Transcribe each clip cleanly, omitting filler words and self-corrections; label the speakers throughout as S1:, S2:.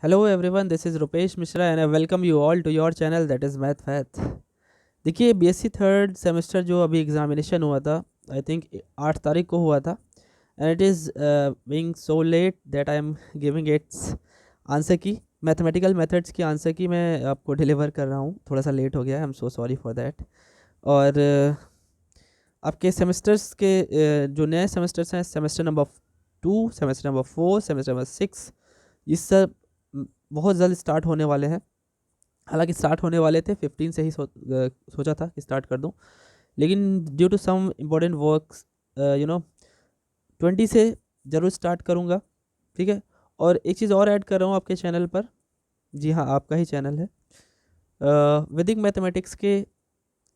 S1: Hello everyone, this is Rupesh Mishra and I welcome you all to your channel that is Math Fath। देखिए BSc third semester जो अभी examination हुआ था, I think 8 तारीख को हुआ था and it is being so let that I am giving it's answer की मैथमेटिकल मेथड्स की आंसर की मैं आपको डिलीवर कर रहा हूँ। थोड़ा सा लेट हो गया है, I am so sorry for that. और आपके सेमेस्टर्स के जो नए सेमेस्टर्स हैं, semester number 2, semester number 4, semester number 6, ये सब बहुत जल्द स्टार्ट होने वाले हैं। हालांकि स्टार्ट होने वाले थे 15 से ही सोचा था कि स्टार्ट कर दूं, लेकिन due to some important works 20 से ज़रूर स्टार्ट करूंगा। ठीक है। और एक चीज़ और ऐड कर रहा हूँ आपके चैनल पर। जी हाँ, आपका ही चैनल है। वैदिक मैथमेटिक्स के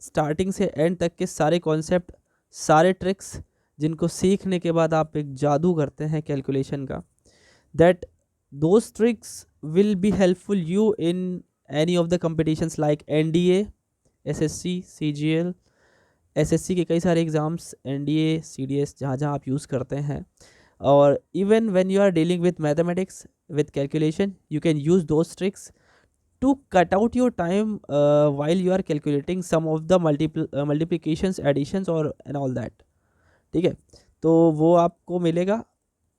S1: स्टार्टिंग से एंड तक के सारे कॉन्सेप्ट, सारे ट्रिक्स जिनको सीखने के बाद आप एक जादू करते हैं कैलकुलेशन का, that those tricks will be helpful you in any of the competitions like NDA, SSC, CGL, SSC के कई सारे एग्ज़ाम्स, NDA, CDS, जहाँ जहाँ आप यूज़ करते हैं। और even when you are dealing with mathematics, with calculation, you can use those tricks to cut out your time while you are calculating some of the multiplications, additions और and all that। ठीक है। तो वो आपको मिलेगा।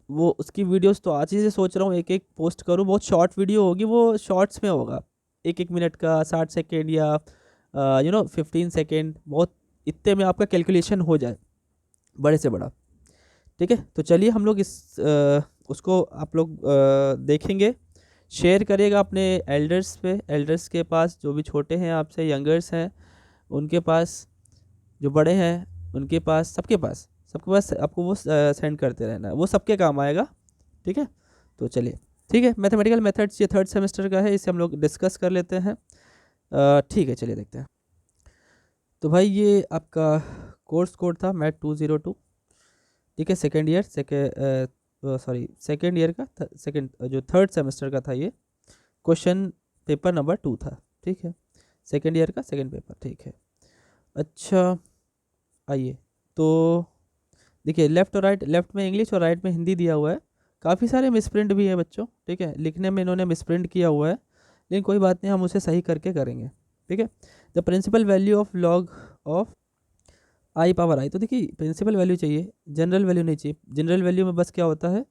S1: वो उसकी videos तो आज ही से सोच रहा हूँ एक एक पोस्ट करूँ। बहुत शॉर्ट वीडियो होगी, वो शॉर्ट्स में होगा, 1-1 मिनट का, 60 सेकेंड या 15 सेकेंड, बहुत इतने में आपका कैलकुलेशन हो जाए बड़े से बड़ा। ठीक है। तो चलिए हम लोग उसको आप लोग देखेंगे। शेयर करिएगा अपने एल्डर्स पे, एल्डर्स के पास, जो भी छोटे हैं आपसे, यंगर्स हैं उनके पास, जो बड़े हैं उनके पास, सबके पास आपको वो सेंड करते रहना है, वो सबके काम आएगा। ठीक है। तो चलिए, ठीक है। मैथमेटिकल मेथड्स ये थर्ड सेमेस्टर का है, इसे हम लोग डिस्कस कर लेते हैं। ठीक है, चलिए देखते हैं। तो भाई ये आपका कोर्स कोड था मैथ 202। ठीक है। सेकेंड ईयर सेकेंड ईयर का सेकेंड जो थर्ड सेमेस्टर का था, ये क्वेश्चन पेपर नंबर 2 था। ठीक है। सेकेंड ईयर का सेकेंड पेपर। ठीक है। अच्छा, आइए तो देखिए, लेफ़्ट और राइट, लेफ़्ट में इंग्लिश और राइट में हिंदी दिया हुआ है। काफ़ी सारे मिसप्रिंट भी है बच्चों। ठीक है। लिखने में इन्होंने मिसप्रिंट किया हुआ है, लेकिन कोई बात नहीं, हम उसे सही करके करेंगे। ठीक है। The principal value of log of i power i. तो देखिए, प्रिंसिपल वैल्यू चाहिए, जनरल वैल्यू नहीं चाहिए। जनरल वैल्यू में बस क्या होता है,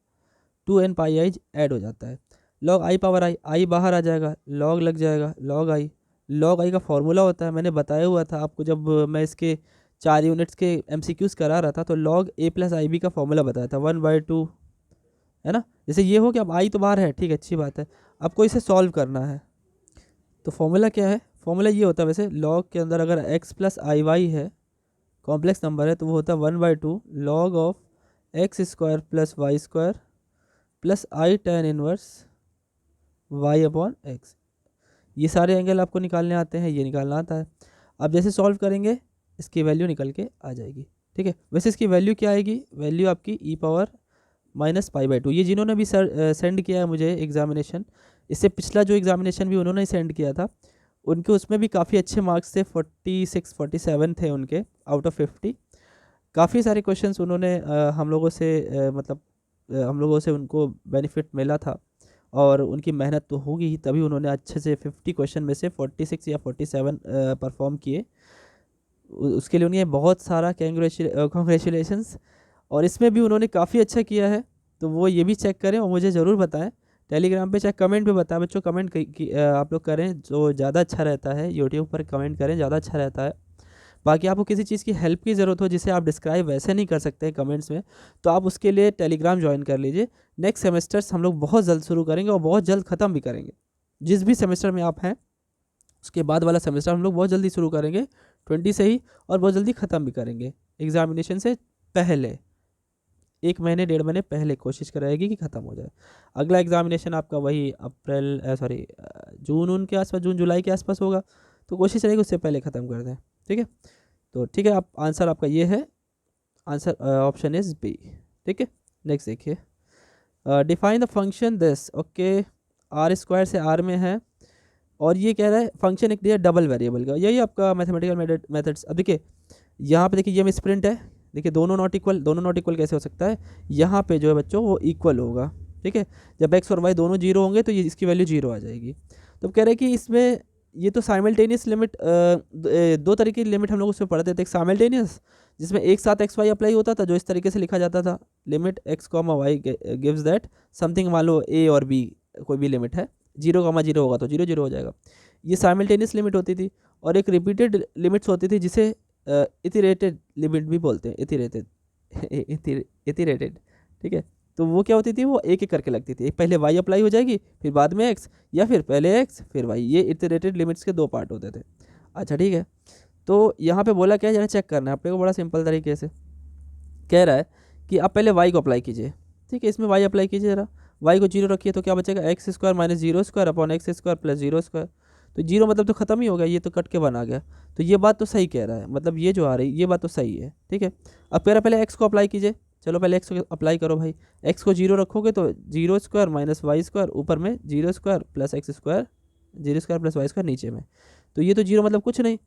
S1: 2n पाई आई ऐड हो जाता है। लॉग आई पावर आई बाहर आ जाएगा, लॉग लग जाएगा, लॉग आई। लॉग आई का फॉर्मूला होता है, मैंने बताया हुआ था आपको जब मैं इसके 4 यूनिट्स के MCQs करा रहा था, तो log a plus I B का फॉर्मूला बताया था, 1/2। है ना। जैसे ये हो कि अब आई तो बाहर है, ठीक है, अच्छी बात है। आपको इसे सॉल्व करना है, तो फॉर्मूला क्या है, फॉर्मूला ये होता है वैसे, लॉग के अंदर अगर x प्लस आई वाई है, कॉम्प्लेक्स नंबर है, तो वो होता है 1/2 log of X square plus Y square plus I tan inverse Y upon X. ये सारे एंगल आपको निकालने आते हैं, ये निकालना आता है। अब जैसे सॉल्व करेंगे, इसकी वैल्यू निकल के आ जाएगी। ठीक है। वैसे इसकी वैल्यू क्या आएगी, वैल्यू आपकी e⁻⁻²। ये जिन्होंने भी सेंड किया है मुझे एग्जामिनेशन, इससे पिछला जो एग्जामिनेशन भी उन्होंने ही सेंड किया था, उनके उसमें भी काफ़ी अच्छे मार्क्स थे, 46-47 थे उनके आउट ऑफ 50। काफ़ी सारे क्वेश्चंस उन्होंने हम लोगों से हम लोगों से उनको बेनिफिट मिला था, और उनकी मेहनत तो होगी ही, तभी उन्होंने अच्छे से 50 क्वेश्चन में से 46 या 47 परफॉर्म किए। उसके लिए उन्हें बहुत सारा कॉन्ग्रेचुलेशंस। और इसमें भी उन्होंने काफ़ी अच्छा किया है, तो वो ये भी चेक करें और मुझे ज़रूर बताएं टेलीग्राम पे, चाहे कमेंट पे बताएं बच्चों। कमेंट आप लोग करें, जो ज़्यादा अच्छा रहता है। यूट्यूब पर कमेंट करें, ज़्यादा अच्छा रहता है। बाकी आपको किसी चीज़ की हेल्प की ज़रूरत हो जिसे आप डिस्क्राइब वैसे नहीं कर सकते कमेंट्स में, तो आप उसके लिए टेलीग्राम ज्वाइन कर लीजिए। नेक्स्ट सेमेस्टर्स हम लोग बहुत जल्द शुरू करेंगे और बहुत जल्द ख़त्म भी करेंगे। जिस भी सेमेस्टर में आप हैं, उसके बाद वाला सेमेस्टर हम लोग बहुत जल्दी शुरू करेंगे, 20 से ही, और बहुत जल्दी ख़त्म भी करेंगे। एग्जामिनेशन से पहले 1 महीने 1.5 महीने पहले कोशिश कराएगी कि ख़त्म हो जाए। अगला एग्जामिनेशन आपका वही जून के आसपास, जून जुलाई के आसपास होगा, तो कोशिश रहेगी उससे पहले ख़त्म कर दें। ठीक है। तो ठीक है, आप आंसर आपका ये है, आंसर ऑप्शन इज बी। ठीक है। नेक्स्ट देखिए, define the function this. Okay, r² से r में है, और ये कह रहा है फंक्शन एक दिया डबल वेरिएबल का। यही आपका मैथमेटिकल मेथड्स। अब देखिए, यहाँ पे देखिए, ये मिसप्रिंट है। देखिए, दोनों नॉट इक्वल, दोनों नॉट इक्वल कैसे हो सकता है, यहाँ पे जो है बच्चों वो इक्वल होगा। ठीक है। जब एक्स और वाई दोनों जीरो होंगे तो ये इसकी वैल्यू जीरो आ जाएगी। तो कह रहे हैं कि इसमें ये तो साइमल्टेनियस लिमिट, दो तरीके की लिमिट हम लोग उसमें पढ़ते थे। एक साइमल्टेनियस जिसमें एक साथ एक्स वाई अप्लाई होता था, जो इस तरीके से लिखा जाता था, limit X comma Y gives that something, मान लो ए और बी कोई भी लिमिट है, जीरो कॉमा जीरो होगा तो जीरो जीरो हो जाएगा। ये साइमल्टेनियस लिमिट होती थी। और एक रिपीटेड लिमिट्स होती थी जिसे इटरेटेड लिमिट भी बोलते हैं, इटरेटेड इटरेटेड, ठीक है। तो वो क्या होती थी, वो एक एक करके लगती थी, एक पहले वाई अप्लाई हो जाएगी फिर बाद में एक्स, या फिर पहले एक्स फिर वाई। ये इटरेटेड लिमिट्स के दो पार्ट होते थे। अच्छा ठीक है। तो यहाँ पे बोला क्या है, जरा चेक करना है अपने को बड़ा सिंपल तरीके से। कह रहा है कि आप पहले वाई को अप्लाई कीजिए, ठीक है। इसमें वाई अप्लाई कीजिए जरा, वाई को जीरो रखिए तो क्या बचेगा, x square minus zero square upon X square plus zero square. तो जीरो मतलब तो खत्म ही हो गया, ये तो कट के बन आ गया। तो ये बात तो सही कह रहा है, मतलब ये जो आ रही ये बात तो सही है, ठीक है। अब कह रहा पहले एक्स को अप्लाई कीजिए, चलो पहले एक्स को अप्लाई करो भाई। एक्स को जीरो रखोगे तो zero square minus Y square, ऊपर में zero square plus X square, zero square plus Y square नीचे में। तो ये तो जीरो मतलब कुछ नहीं,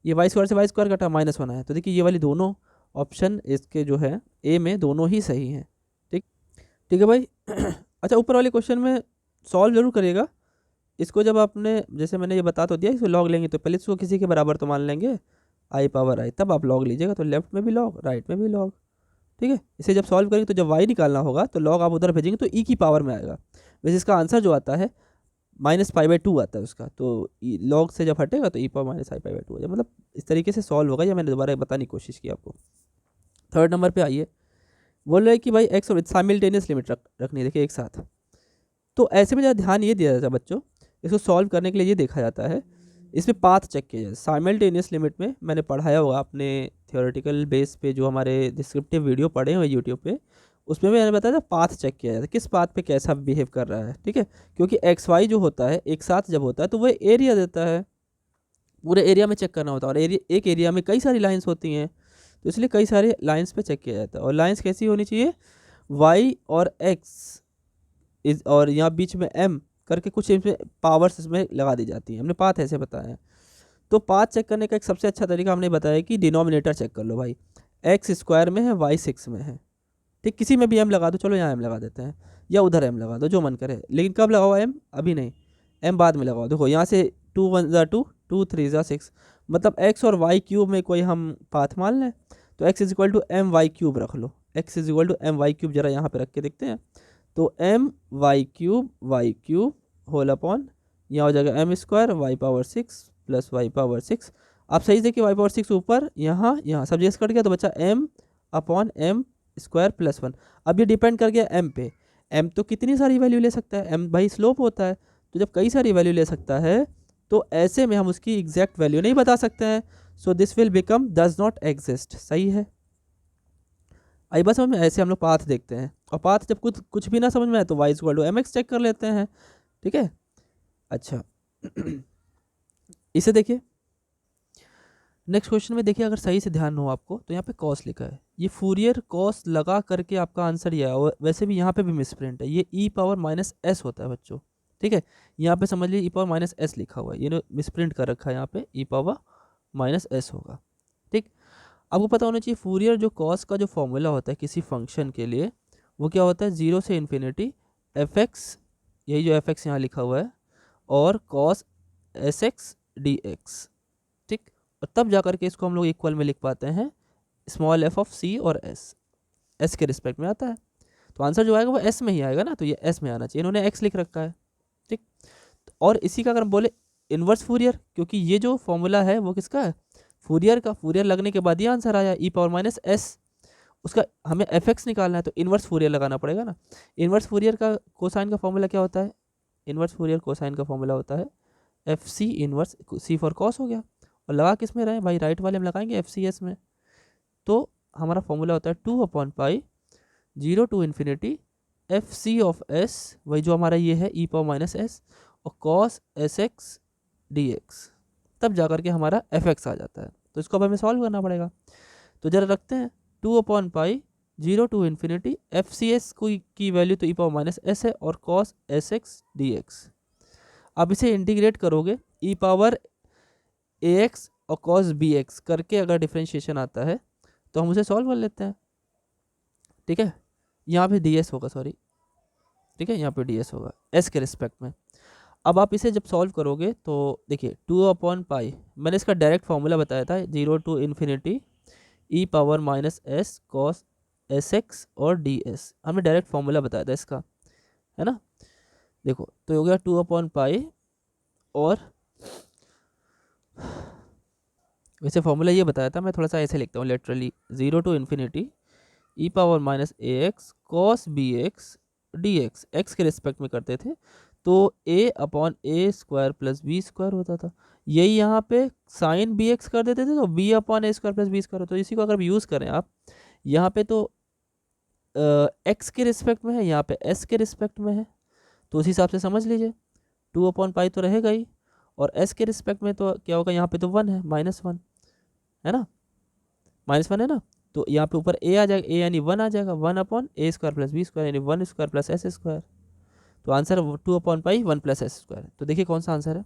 S1: ये वाई स्क्वायर से वाई स्क्वायर कटा माइनस वन है। तो देखिए ये वाली दोनों ऑप्शन इसके जो है ए में दोनों ही सही हैं, ठीक, ठीक है भाई। अच्छा ऊपर वाले क्वेश्चन में सॉल्व जरूर करिएगा इसको। जब आपने, जैसे मैंने ये बता तो दिया, इसको लॉग लेंगे तो पहले इसको किसी के बराबर तो मान लेंगे, आई पावर आई, तब आप लॉग लीजिएगा। तो लेफ्ट में भी लॉग, राइट में भी लॉग, ठीक है। इसे जब सॉल्व करेंगे तो जब वाई निकालना होगा तो लॉग आप उधर भेजेंगे तो ई की पावर में आएगा। वैसे इसका आंसर जो आता है -π/2 आता है उसका, तो लॉग से जब हटेगा तो ई power minus i pi by two हो जाए। मतलब इस तरीके से सॉल्व होगा, या मैंने दोबारा बताने की कोशिश की आपको। थर्ड नंबर पे आइए, बोल रहे हैं कि भाई एक्स और साइमल्टेनियस लिमिट रखनी है, देखिए एक साथ। तो ऐसे में ज़्यादा ध्यान ये दिया जाता है बच्चों, इसको सॉल्व करने के लिए ये देखा जाता है, इसमें पाथ चेक किया जाए। साइमल्टेनियस लिमिट में मैंने पढ़ाया होगा अपने थियोरेटिकल बेस पे, जो हमारे डिस्क्रिप्टिव वीडियो पढ़े हुए यूट्यूब पे, उसमें भी मैंने बताया था पाथ चेक किया जाता है, किस पाथ पे कैसा बिहेव कर रहा है, ठीक है। क्योंकि एक्स वाई जो होता है एक साथ जब होता है तो वो एरिया देता है, पूरे एरिया में चेक करना होता है। और एक एरिया में कई सारी लाइन्स होती हैं, तो इसलिए कई सारे लाइन्स पे चेक किया जाता है। और लाइन्स कैसी होनी चाहिए, वाई और एक्स इस, और यहाँ बीच में एम करके कुछ इसमें पावर्स इसमें लगा दी जाती हैं, हमने पाथ ऐसे बताया है। तो पाथ चेक करने का एक सबसे अच्छा तरीका हमने बताया कि डिनोमिनेटर चेक कर लो भाई, एक्स स्क्वायर में है, वाई 6 में है, ठीक, किसी में भी एम लगा दो, चलो यहाँ एम लगा देते हैं, या उधर एम लगा दो, जो मन करे। लेकिन कब लगाओ एम, अभी नहीं, एम बाद में लगाओ। देखो यहाँ से 2 1 ज़ा 2, 2 3 ज़ा 6, मतलब एक्स और वाई क्यूब में कोई हम पाथ मान लें, तो x is equal to m y cube रख लो, x is equal to m y cube, जरा यहाँ पे रख के देखते हैं। तो m y cube whole upon, यहाँ हो जाएगा m square y power 6 plus y power 6। आप सही देखिए, वाई पावर 6 ऊपर, यहाँ यहाँ सब जगह कट गया तो बचा M upon M square plus 1। अब ये डिपेंड कर गया एम पे, एम तो कितनी सारी वैल्यू ले सकता है, एम भाई स्लोप होता है, तो जब कई सारी वैल्यू ले सकता है तो ऐसे में हम उसकी एग्जैक्ट वैल्यू नहीं बता सकते हैं। So this will become does not exist, सही है। आई बस हम ऐसे हम लोग पाथ देखते हैं, और पाथ जब कुछ भी ना समझ में आए तो Y equal to M X check कर लेते हैं, ठीक है। अच्छा इसे देखिए, नेक्स्ट क्वेश्चन में देखिए, अगर सही से ध्यान हो आपको तो यहाँ पे कॉस लिखा है, ये फूरियर कॉस लगा करके आपका आंसर ये है। और वैसे भी यहाँ पे भी मिसप्रिंट है, ये ई पावर माइनस एस होता है बच्चों, ठीक है। यहाँ पे समझ लीजिए ई पावर माइनस एस लिखा हुआ है, ये मिसप्रिंट कर रखा है, यहाँ पे ई पावर माइनस एस होगा, ठीक। आपको पता होना चाहिए फूरियर जो कॉस का जो फॉर्मूला होता है किसी फंक्शन के लिए, वो क्या होता है, 0 से इन्फिनिटी एफ एक्स, यही जो एफ एक्स यहाँ लिखा हुआ है, और cos S X D x, ठीक। और तब जा करके इसको हम लोग इक्वल में लिख पाते हैं स्मॉल एफ ऑफ सी और एस के रिस्पेक्ट में आता है। तो आंसर जो आएगा वो एस में ही आएगा ना, तो ये एस में आना चाहिए, इन्होंने एक्स लिख रखा है, ठीक। और इसी का अगर हम बोले इन्वर्स फूरियर, क्योंकि ये जो फॉर्मूला है वो किसका है, फूरियर का, फूरियर लगने के बाद ये आंसर आया ई पावर माइनस एस, उसका हमें एफ एक्स निकालना है तो इन्वर्स फूरियर लगाना पड़ेगा ना। इन्वर्स फूरियर का कोसाइन का फॉर्मूला क्या होता है, इन्वर्स फूरियर कोसाइन का फॉर्मूला होता है F C inverse, C for cos हो गया, और लगा किस में रहे भाई, राइट वाले में लगाएंगे एफ सी एस में। तो हमारा फॉर्मूला होता है 2/π 0 to infinity F C of S, वही जो हमारा ये है ई पावर माइनस एस, और cos S X D X, तब जा करके हमारा एफ एक्स आ जाता है। तो इसको अब हमें सॉल्व करना पड़ेगा, तो जरा रखते हैं 2/π 0 to infinity F C S की वैल्यू तो ई पावर माइनस एस है, और cos S X D X. अब इसे इंटीग्रेट करोगे ई पावर ए एक्स और कॉस बी एक्स करके, अगर डिफ्रेंशिएशन आता है तो हम उसे सॉल्व कर लेते हैं, ठीक है। यहाँ पे डी एस होगा, सॉरी ठीक है, यहाँ पे डी एस होगा एस के रिस्पेक्ट में। अब आप इसे जब सॉल्व करोगे तो देखिए 2/पाई, मैंने इसका डायरेक्ट फॉर्मूला बताया था, 0 to infinity E power minus S cos S x और डी एस, हमने डायरेक्ट फॉर्मूला बताया था इसका, है ना। देखो तो हो गया 2/पाई, और वैसे फॉर्मूला ये बताया था, मैं थोड़ा सा ऐसे लिखता हूँ literally, 0 to infinity E power minus A x cos B x D X, X के रिस्पेक्ट में करते थे तो a/a² प्लस बी स्क्वायर होता था। यही यहाँ पे साइन बी एक्स कर देते थे तो b/a² प्लस बी स्क्वायर होता। तो इसी को अगर यूज़ करें आप यहाँ पे तो एक्स के रिस्पेक्ट में है, यहाँ पे एस के रिस्पेक्ट में है, तो उस हिसाब से समझ लीजिए 2/पाई तो रहेगा ही, और एस के रिस्पेक्ट में तो क्या होगा, यहाँ पे तो 1 है, -1 है ना, -1 है ना, तो यहाँ पे ऊपर a आ जाएगा, a यानी 1 आ जाएगा, 1/a² प्लस बी स्क्वायर यानी 1² प्लस एस स्क्वायर। तो आंसर 2/पाई 1 प्लस एस स्क्वायर। तो देखिए कौन सा आंसर है,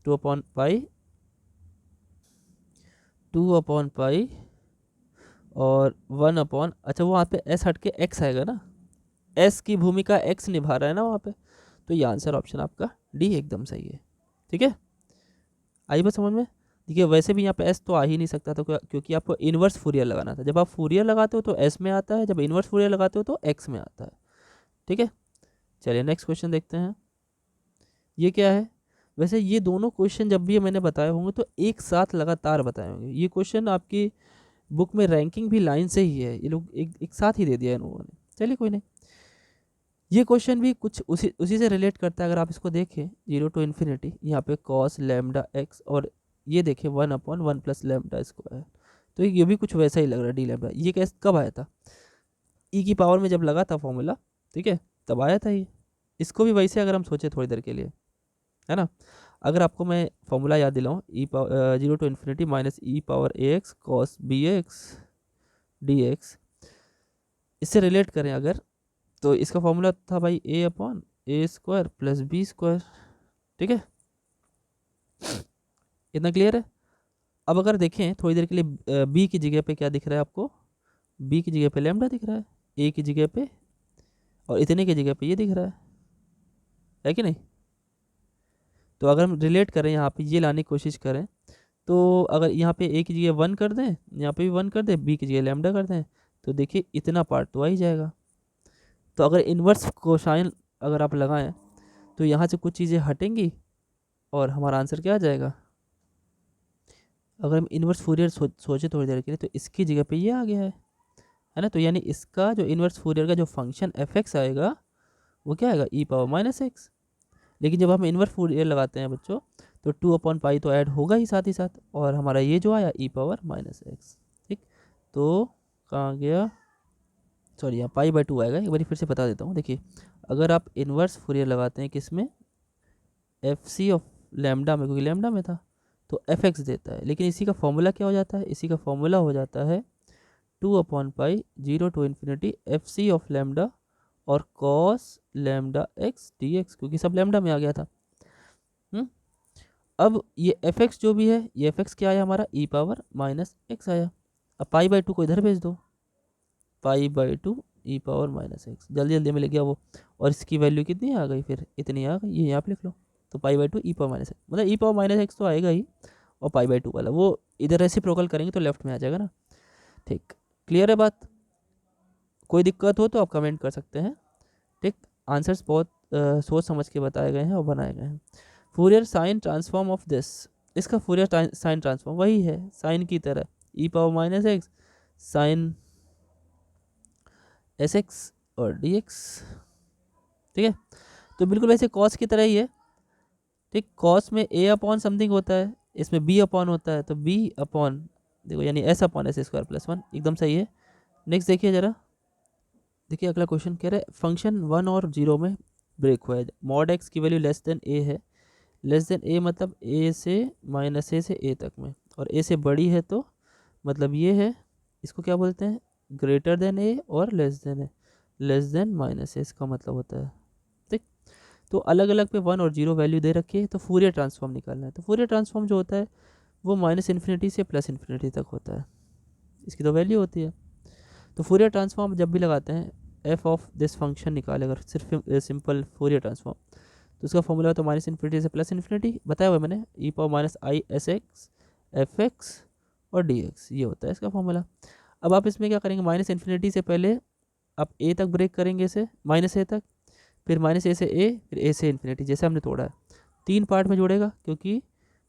S1: 2/पाई, 2/पाई और 1 अच्छा वहाँ पे एस हट के एक्स आएगा ना, एस की भूमिका एक्स निभा रहा है ना वहाँ पे, तो ये आंसर ऑप्शन आपका डी एकदम सही है। ठीक है, आई बात समझ में। देखिए वैसे भी यहाँ पे एस तो आ ही नहीं सकता था, क्योंकि आपको इन्वर्स फूरियर लगाना था। जब आप फूरियर लगाते हो तो एस में आता है, जब इन्वर्स फूरियर लगाते हो तो एक्स में आता है। ठीक है, चलिए नेक्स्ट क्वेश्चन देखते हैं। ये क्या है, वैसे ये दोनों क्वेश्चन जब भी मैंने बताए होंगे तो एक साथ लगातार बताए होंगे। ये क्वेश्चन आपकी बुक में रैंकिंग भी लाइन से ही है, ये लोग एक साथ ही दे दिया इन लोगों ने। चलिए कोई नहीं, ये क्वेश्चन भी कुछ उसी से रिलेट करता है। अगर आप इसको देखें 0 टू इन्फिनिटी, यहाँ पे कॉस लैम्डा एक्स, और ये देखें 1/1 प्लस लैम्डा स्क्वायर, तो ये भी कुछ वैसा ही लग रहा है डी लैम्डा। ये कैसे कब आया था, ई की पावर में जब लगा था फॉर्मूला, ठीक है, तब आया था ये। इसको भी वैसे अगर हम सोचे थोड़ी देर के लिए, है ना, अगर आपको मैं फॉर्मूला याद दिलाऊँ, e power 0 to infinity minus e power A x cos B x D x, इससे रिलेट करें अगर, तो इसका फॉर्मूला था भाई a/a² प्लस बी स्क्वायर। ठीक है, इतना क्लियर है। अब अगर देखें थोड़ी देर के लिए, बी की जगह पे क्या दिख रहा है आपको, बी की जगह पे लैम्डा दिख रहा है, ए की जगह पे, और इतने की जगह पे ये दिख रहा है कि नहीं। तो अगर हम रिलेट करें यहाँ पे, ये लाने की कोशिश करें, तो अगर यहाँ पे ए की जगह 1 कर दें, यहाँ पे भी 1 कर दें, बी की जगह लैम्डा कर दें, तो देखिए इतना पार्ट तो आ ही जाएगा। तो अगर इन्वर्स कोसाइन अगर आप लगाएं तो यहाँ से कुछ चीज़ें हटेंगी और हमारा आंसर क्या आ जाएगा। अगर हम इन्वर्स फूरियर सोचे थोड़ी देर के लिए, तो इसकी जगह पे ये आ गया है ना। तो यानी इसका जो इन्वर्स फूरियर का जो फंक्शन एफ एक्स आएगा वो क्या आएगा, ई पावर माइनस एक्स। लेकिन जब हम इन्वर्स फूरियर लगाते हैं बच्चों, तो 2/पाई तो ऐड होगा ही साथ ही साथ, और हमारा ये जो आया ई पावर माइनस एक्स। ठीक, तो कहाँ गया, सॉरी यहाँ π/2 आएगा। एक बार फिर से बता देता हूँ, देखिए अगर आप इन्वर्स फूरियर लगाते हैं किस में, एफ सी ऑफ लैम्डा में, क्योंकि लैम्डा में था, तो एफ एक्स देता है। लेकिन इसी का फॉर्मूला क्या हो जाता है, इसी का फॉर्मूला हो जाता है 2/पाई 0 to infinity F C of lambda और cos lambda x D x, क्योंकि सब लैम्डा में आ गया था। अब ये एफ एक्स जो भी है, ये एफ एक्स क्या आया हमारा, ई पावर माइनस एक्स आया। अब π/2 को इधर भेज दो, π/2 ई पावर माइनस एक्स, जल्दी जल्दी में लिख गया वो, और इसकी वैल्यू कितनी आ गई, फिर इतनी आ गई, ये यहाँ पे लिख लो। तो π/2 ई पावर माइनस एक्स, मतलब ई पावर माइनस एक्स तो आएगा ही, और π/2 वाला वो इधर रेसिप्रोकल करेंगे तो लेफ्ट में आ जाएगा ना। ठीक, क्लियर है बात। कोई दिक्कत हो तो आप कमेंट कर सकते हैं। ठीक, आंसर्स बहुत सोच समझ के बताए गए हैं और बनाए गए हैं। Fourier sine transform of this, इसका फूरियर साइन ट्रांसफॉर्म वही है साइन की तरह, e power minus x sine s x और डी एक्स। ठीक है, तो बिल्कुल वैसे कॉस की तरह ही है। ठीक, कॉस में ए अपॉन समथिंग होता है, इसमें बी अपॉन होता है, तो बी अपॉन देखो यानी s/s² प्लस 1, एकदम सही है। नेक्स्ट देखिए जरा, देखिए अगला क्वेश्चन कह रहा है फंक्शन 1 और 0 में ब्रेक हुआ है, मॉड एक्स की वैल्यू लेस देन ए है, लेस देन ए मतलब ए से -a से ए तक में, और ए से बड़ी है तो मतलब ये है, इसको क्या बोलते हैं, ग्रेटर देन ए और less than A, less than -a इसका मतलब होता है। ठीक, तो अलग अलग पे 1 और 0 वैल्यू दे रखी है, तो फूरियर ट्रांसफॉर्म निकालना है। तो फूरियर ट्रांसफॉर्म जो होता है वो -∞ से +∞ तक होता है, इसकी तो वैल्यू होती है। तो फूरियर ट्रांसफॉर्म जब भी लगाते हैं एफ ऑफ दिस फंक्शन निकाले अगर सिर्फ सिंपल फोरियर ट्रांसफॉर्म, तो उसका फॉर्मूला हो तो माइनस इन्फिनिटी से प्लस इन्फिनिटी, बताया हुआ मैंने, e power minus i s x f x और डी एक्स, ये होता है इसका फॉर्मूला। अब आप इसमें क्या करेंगे, माइनस इन्फिनिटी से पहले आप ए तक ब्रेक करेंगे इसे, माइनस ए तक, फिर माइनस ए से ए, फिर ए से इन्फिनिटी, जैसे हमने तोड़ा है 3 पार्ट में जोड़ेगा, क्योंकि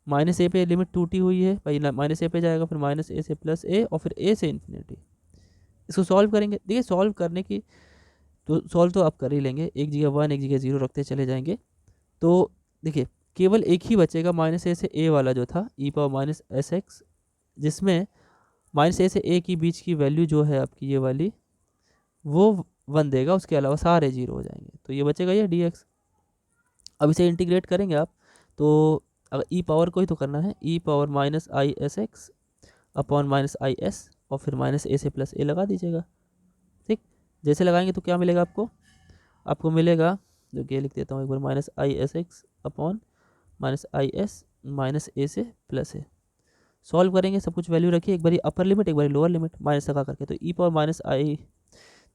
S1: माइनस ए पे लिमिट टूटी हुई है भाई, माइनस ए पे जाएगा, फिर माइनस ए से प्लस ए और फिर ए से इन्फिनिटी। इसको सॉल्व करेंगे, देखिए सॉल्व करने की तो सॉल्व तो आप कर ही लेंगे, एक जगह 1 एक जगह 0 रखते चले जाएंगे। तो देखिए केवल एक ही बचेगा माइनस ए से ए वाला जो था ई पावर माइनस एस एक्स, जिसमें माइनस ए से ए की बीच की वैल्यू जो है आपकी ये वाली वो 1 देगा, उसके अलावा सारे 0 हो जाएंगे, तो ये बचेगा ये डी एक्स। अब इसे इंटीग्रेट करेंगे आप, तो अगर ई पावर को ही तो करना है, ई power minus i s x upon minus i s और फिर माइनस ए से प्लस ए लगा दीजिएगा। ठीक, जैसे लगाएंगे तो क्या मिलेगा आपको, आपको मिलेगा, जो कि लिख देता हूँ एक बार, minus i s x upon minus i s minus a से प्लस ए। सॉल्व करेंगे, सब कुछ वैल्यू रखिए, एक बारी अपर लिमिट एक बारी लोअर लिमिट माइनस लगा करके, तो ई पावर माइनस आई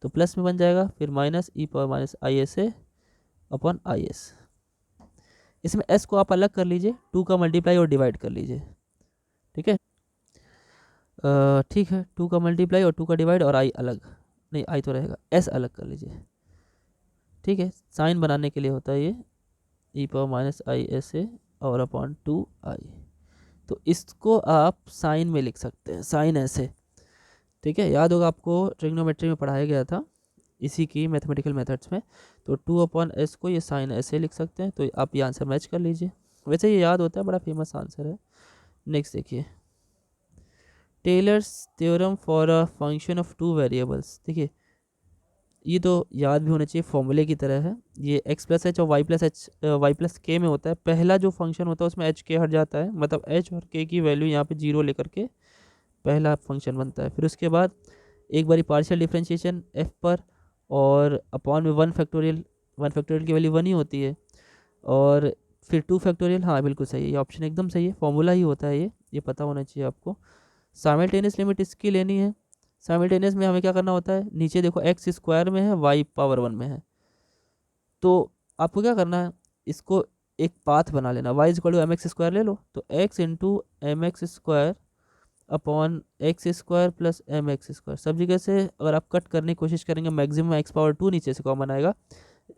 S1: तो प्लस में बन जाएगा, फिर minus e power minus i s A upon I S. इसमें एस को आप अलग कर लीजिए, 2 का मल्टीप्लाई और डिवाइड कर लीजिए, ठीक है। ठीक है, 2 का मल्टीप्लाई और 2 का डिवाइड और आई अलग, नहीं आई तो रहेगा, एस अलग कर लीजिए, ठीक है। साइन बनाने के लिए होता है ये e power minus i s a और अपॉन 2 आई, तो इसको आप साइन में लिख सकते हैं, साइन ऐसे, ठीक है। याद होगा आपको ट्रिग्नोमेट्री में पढ़ाया गया था इसी की मैथमेटिकल मेथड्स में, तो 2 अपॉन एस को ये साइन ऐसे लिख सकते हैं, तो आप ये आंसर मैच कर लीजिए, वैसे ये याद होता है, बड़ा फेमस आंसर है। नेक्स्ट देखिए, Taylor's theorem for a function of 2 variables, देखिए ये तो याद भी होना चाहिए, फॉर्मूले की तरह है, ये x प्लस एच और वाई प्लस के में होता है, पहला जो फंक्शन होता है उसमें एच के हट जाता है, मतलब एच और के की वैल्यू यहाँ पे 0 लेकर के पहला फंक्शन बनता है। फिर उसके बाद एक बारी पार्शियल डिफ्रेंशिएशन एफ पर और अपॉन में 1 फैक्टोरियल, 1 फैक्टोरियल की वैल्यू 1 ही होती है, और फिर 2 फैक्टोरियल, हाँ बिल्कुल सही है, ये ऑप्शन एकदम सही है, फॉर्मूला ही होता है ये पता होना चाहिए आपको। साइमल्टेनियस लिमिट इसकी लेनी है, साइमल्टेनियस में हमें क्या करना होता है, नीचे देखो एक्स स्क्वायर में है, वाई पावर 1 में है, तो आपको क्या करना है, इसको एक पाथ बना लेना, Y equal to M X square ले लो, तो X into M X square upon X square plus M X square, सब जगह से अगर आप कट करने की कोशिश करेंगे मैक्सिमम एक्स पावर 2 नीचे से कॉमन आएगा,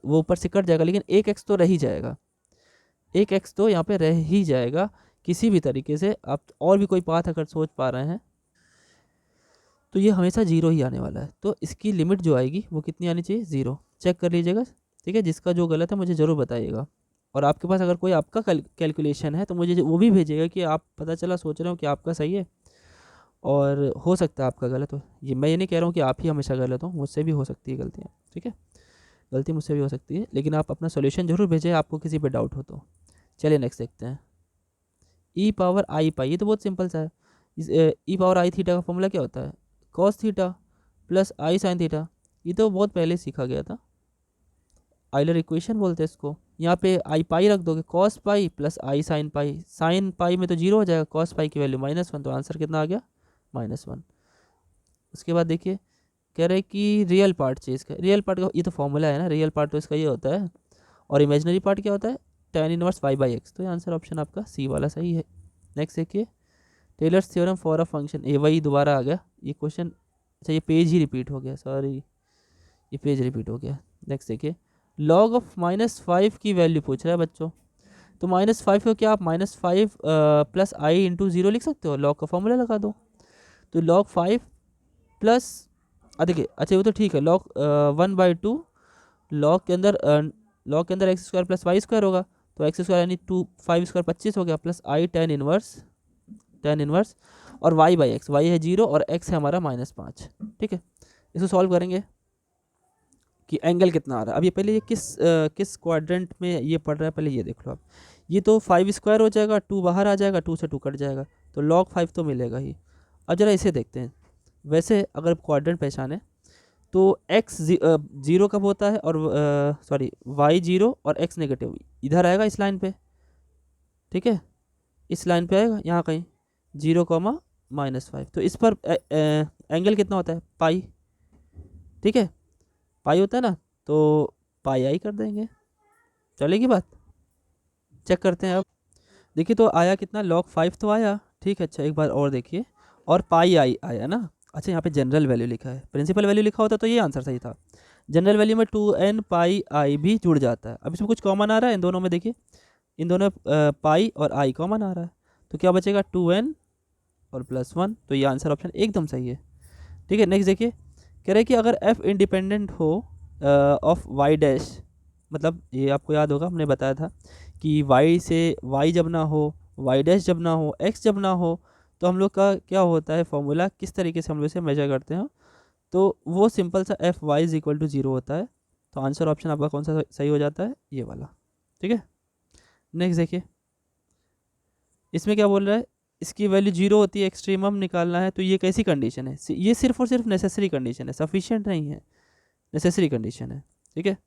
S1: वो ऊपर से कट जाएगा, लेकिन एक एक्स तो रह ही जाएगा, एक एक्स तो यहाँ पे रह ही जाएगा किसी भी तरीके से। आप और भी कोई पाथ अगर सोच पा रहे हैं तो ये हमेशा 0 ही आने वाला है, तो इसकी लिमिट जो आएगी वो कितनी आनी चाहिए, 0, चेक कर लीजिएगा, ठीक है। जिसका जो गलत है मुझे ज़रूर बताइएगा, और आपके पास अगर कोई आपका कैलकुलेशन है तो मुझे वो भी भेजिएगा कि आप पता चला सोच रहे हो कि आपका सही है, और हो सकता है आपका गलत हो, मैं ये नहीं कह रहा हूँ कि आप ही हमेशा गलत हो, मुझसे भी हो सकती है गलतियाँ, ठीक है, गलती मुझसे भी हो सकती है, लेकिन आप अपना सोल्यूशन जरूर भेजें आपको किसी पे डाउट हो तो। चलिए नेक्स्ट देखते हैं, ई पावर आई पाई, ये तो बहुत सिंपल सा है, इस ई पावर आई थीटा का फॉर्मूला क्या होता है, कॉस थीटा प्लस आई साइन थीटा, ये तो बहुत पहले सीखा गया था, आइलर इक्वेशन बोलते हैं इसको। यहाँ पे आई पाई रख दोगे, कॉस पाई प्लस आई साइन पाई में तो 0 हो जाएगा, कॉस पाई की वैल्यू -1, तो आंसर कितना आ गया, -1। उसके बाद देखिए कह रहे हैं कि रियल पार्ट चाहिए इसका, रियल पार्ट का ये तो फॉर्मूला है ना, रियल पार्ट तो इसका ये होता है, और इमेजनरी पार्ट क्या होता है, tan inverse y by x, तो ये आंसर ऑप्शन आपका सी वाला सही है। नेक्स्ट देखिए, Taylor's theorem for a function, ये वही दोबारा आ गया ये क्वेश्चन, अच्छा ये पेज ही रिपीट हो गया, सॉरी ये पेज रिपीट हो गया। नेक्स्ट देखिए, लॉग ऑफ -5 की वैल्यू पूछ रहा है बच्चों, तो -5 को क्या आप -5 प्लस आई इंटू 0 लिख सकते हो, लॉग का फॉर्मूला लगा दो, तो लॉग 5 प्लस, देखिए अच्छा वो तो ठीक है, लॉग 1/2, लॉग के अंदर X square plus Y square होगा, तो एक्स स्क्वायर यानी 2 5 स्क्वायर 25 हो गया, प्लस आई tan इनवर्स और वाई बाई एक्स, वाई है 0 और एक्स है हमारा -5, ठीक है। इसको सॉल्व करेंगे कि एंगल कितना आ रहा है, अब ये पहले ये किस क्वाड्रेंट में ये पड़ रहा है, पहले ये देख लो आप, ये तो 5 स्क्वायर हो जाएगा, 2 बाहर आ जाएगा, 2 से 2 कट जाएगा, तो log 5 तो मिलेगा ही। अब जरा इसे देखते हैं, वैसे अगर क्वाड्रेंट पहचाने तो x 0 कब होता है, और सॉरी y 0 और x नेगेटिव इधर आएगा इस लाइन पे, ठीक है, इस लाइन पे आएगा यहाँ कहीं 0, -5, तो इस पर एंगल कितना होता है पाई, ठीक है। पाई होता है ना, तो पाई आई कर देंगे, चलेगी बात। चेक करते हैं अब। देखिए तो आया कितना, log 5 तो आया, ठीक है। अच्छा एक बार और देखिए, और पाई आई आया ना। अच्छा यहाँ पे जनरल वैल्यू लिखा है, प्रिंसिपल वैल्यू लिखा होता तो ये आंसर सही था। जनरल वैल्यू में 2n पाई आई भी जुड़ जाता है। अब इसमें कुछ कॉमन आ रहा है इन दोनों में, देखिए इन दोनों में पाई और आई कॉमन आ रहा है, तो क्या बचेगा 2n और +1, तो ये आंसर ऑप्शन एकदम सही है। ठीक है, नेक्स्ट देखिए, कह रहे हैं कि अगर f इंडिपेंडेंट हो ऑफ y डैश, मतलब ये आपको याद होगा हमने बताया था कि y से y जब ना हो, y डैश जब ना हो, x जब ना हो, तो हम लोग का क्या होता है फॉर्मूला, किस तरीके से हम लोग इसे मेजर करते हैं, तो वो सिंपल सा F Y is equal to 0 होता है। तो आंसर ऑप्शन आपका कौन सा सही हो जाता है, ये वाला। ठीक है, नेक्स्ट देखिए, इसमें क्या बोल रहा है, इसकी वैल्यू 0 होती है, एक्सट्रीमम निकालना है, तो ये कैसी कंडीशन है, ये सिर्फ और सिर्फ नेसेसरी कंडीशन है, सफिशिएंट नहीं है, नेसेसरी कंडीशन है। ठीक है,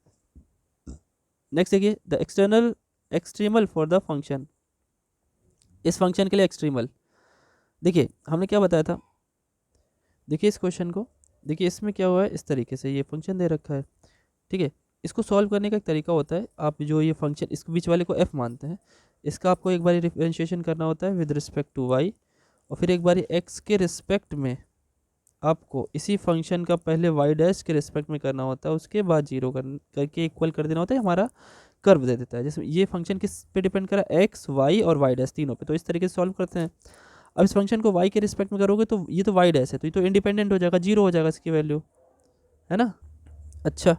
S1: नेक्स्ट देखिए, the external extremal for the function, इस फंक्शन के लिए एक्सट्रीमल, देखिए हमने क्या बताया था, देखिए इस क्वेश्चन को, देखिए इसमें क्या हुआ है, इस तरीके से ये फंक्शन दे रखा है। ठीक है, इसको सॉल्व करने का एक तरीका होता है, आप जो ये फंक्शन इस बीच वाले को f मानते हैं, इसका आपको एक बार डिफरेंशिएशन करना होता है विद रिस्पेक्ट टू y, और फिर एक बार x के रिस्पेक्ट में आपको इसी फंक्शन का पहले y डैश के रिस्पेक्ट में करना होता है, उसके बाद 0 करके इक्वल कर देना होता है, हमारा कर्व दे देता है, जिसमें ये फंक्शन किस पे डिपेंड करा, x y और y डैश तीनों पे। तो इस तरीके से सॉल्व करते हैं। अब इस फंक्शन को y के रिस्पेक्ट में करोगे तो ये तो y डैश है, तो ये तो इंडिपेंडेंट हो जाएगा, 0 हो जाएगा इसकी वैल्यू, है ना। अच्छा,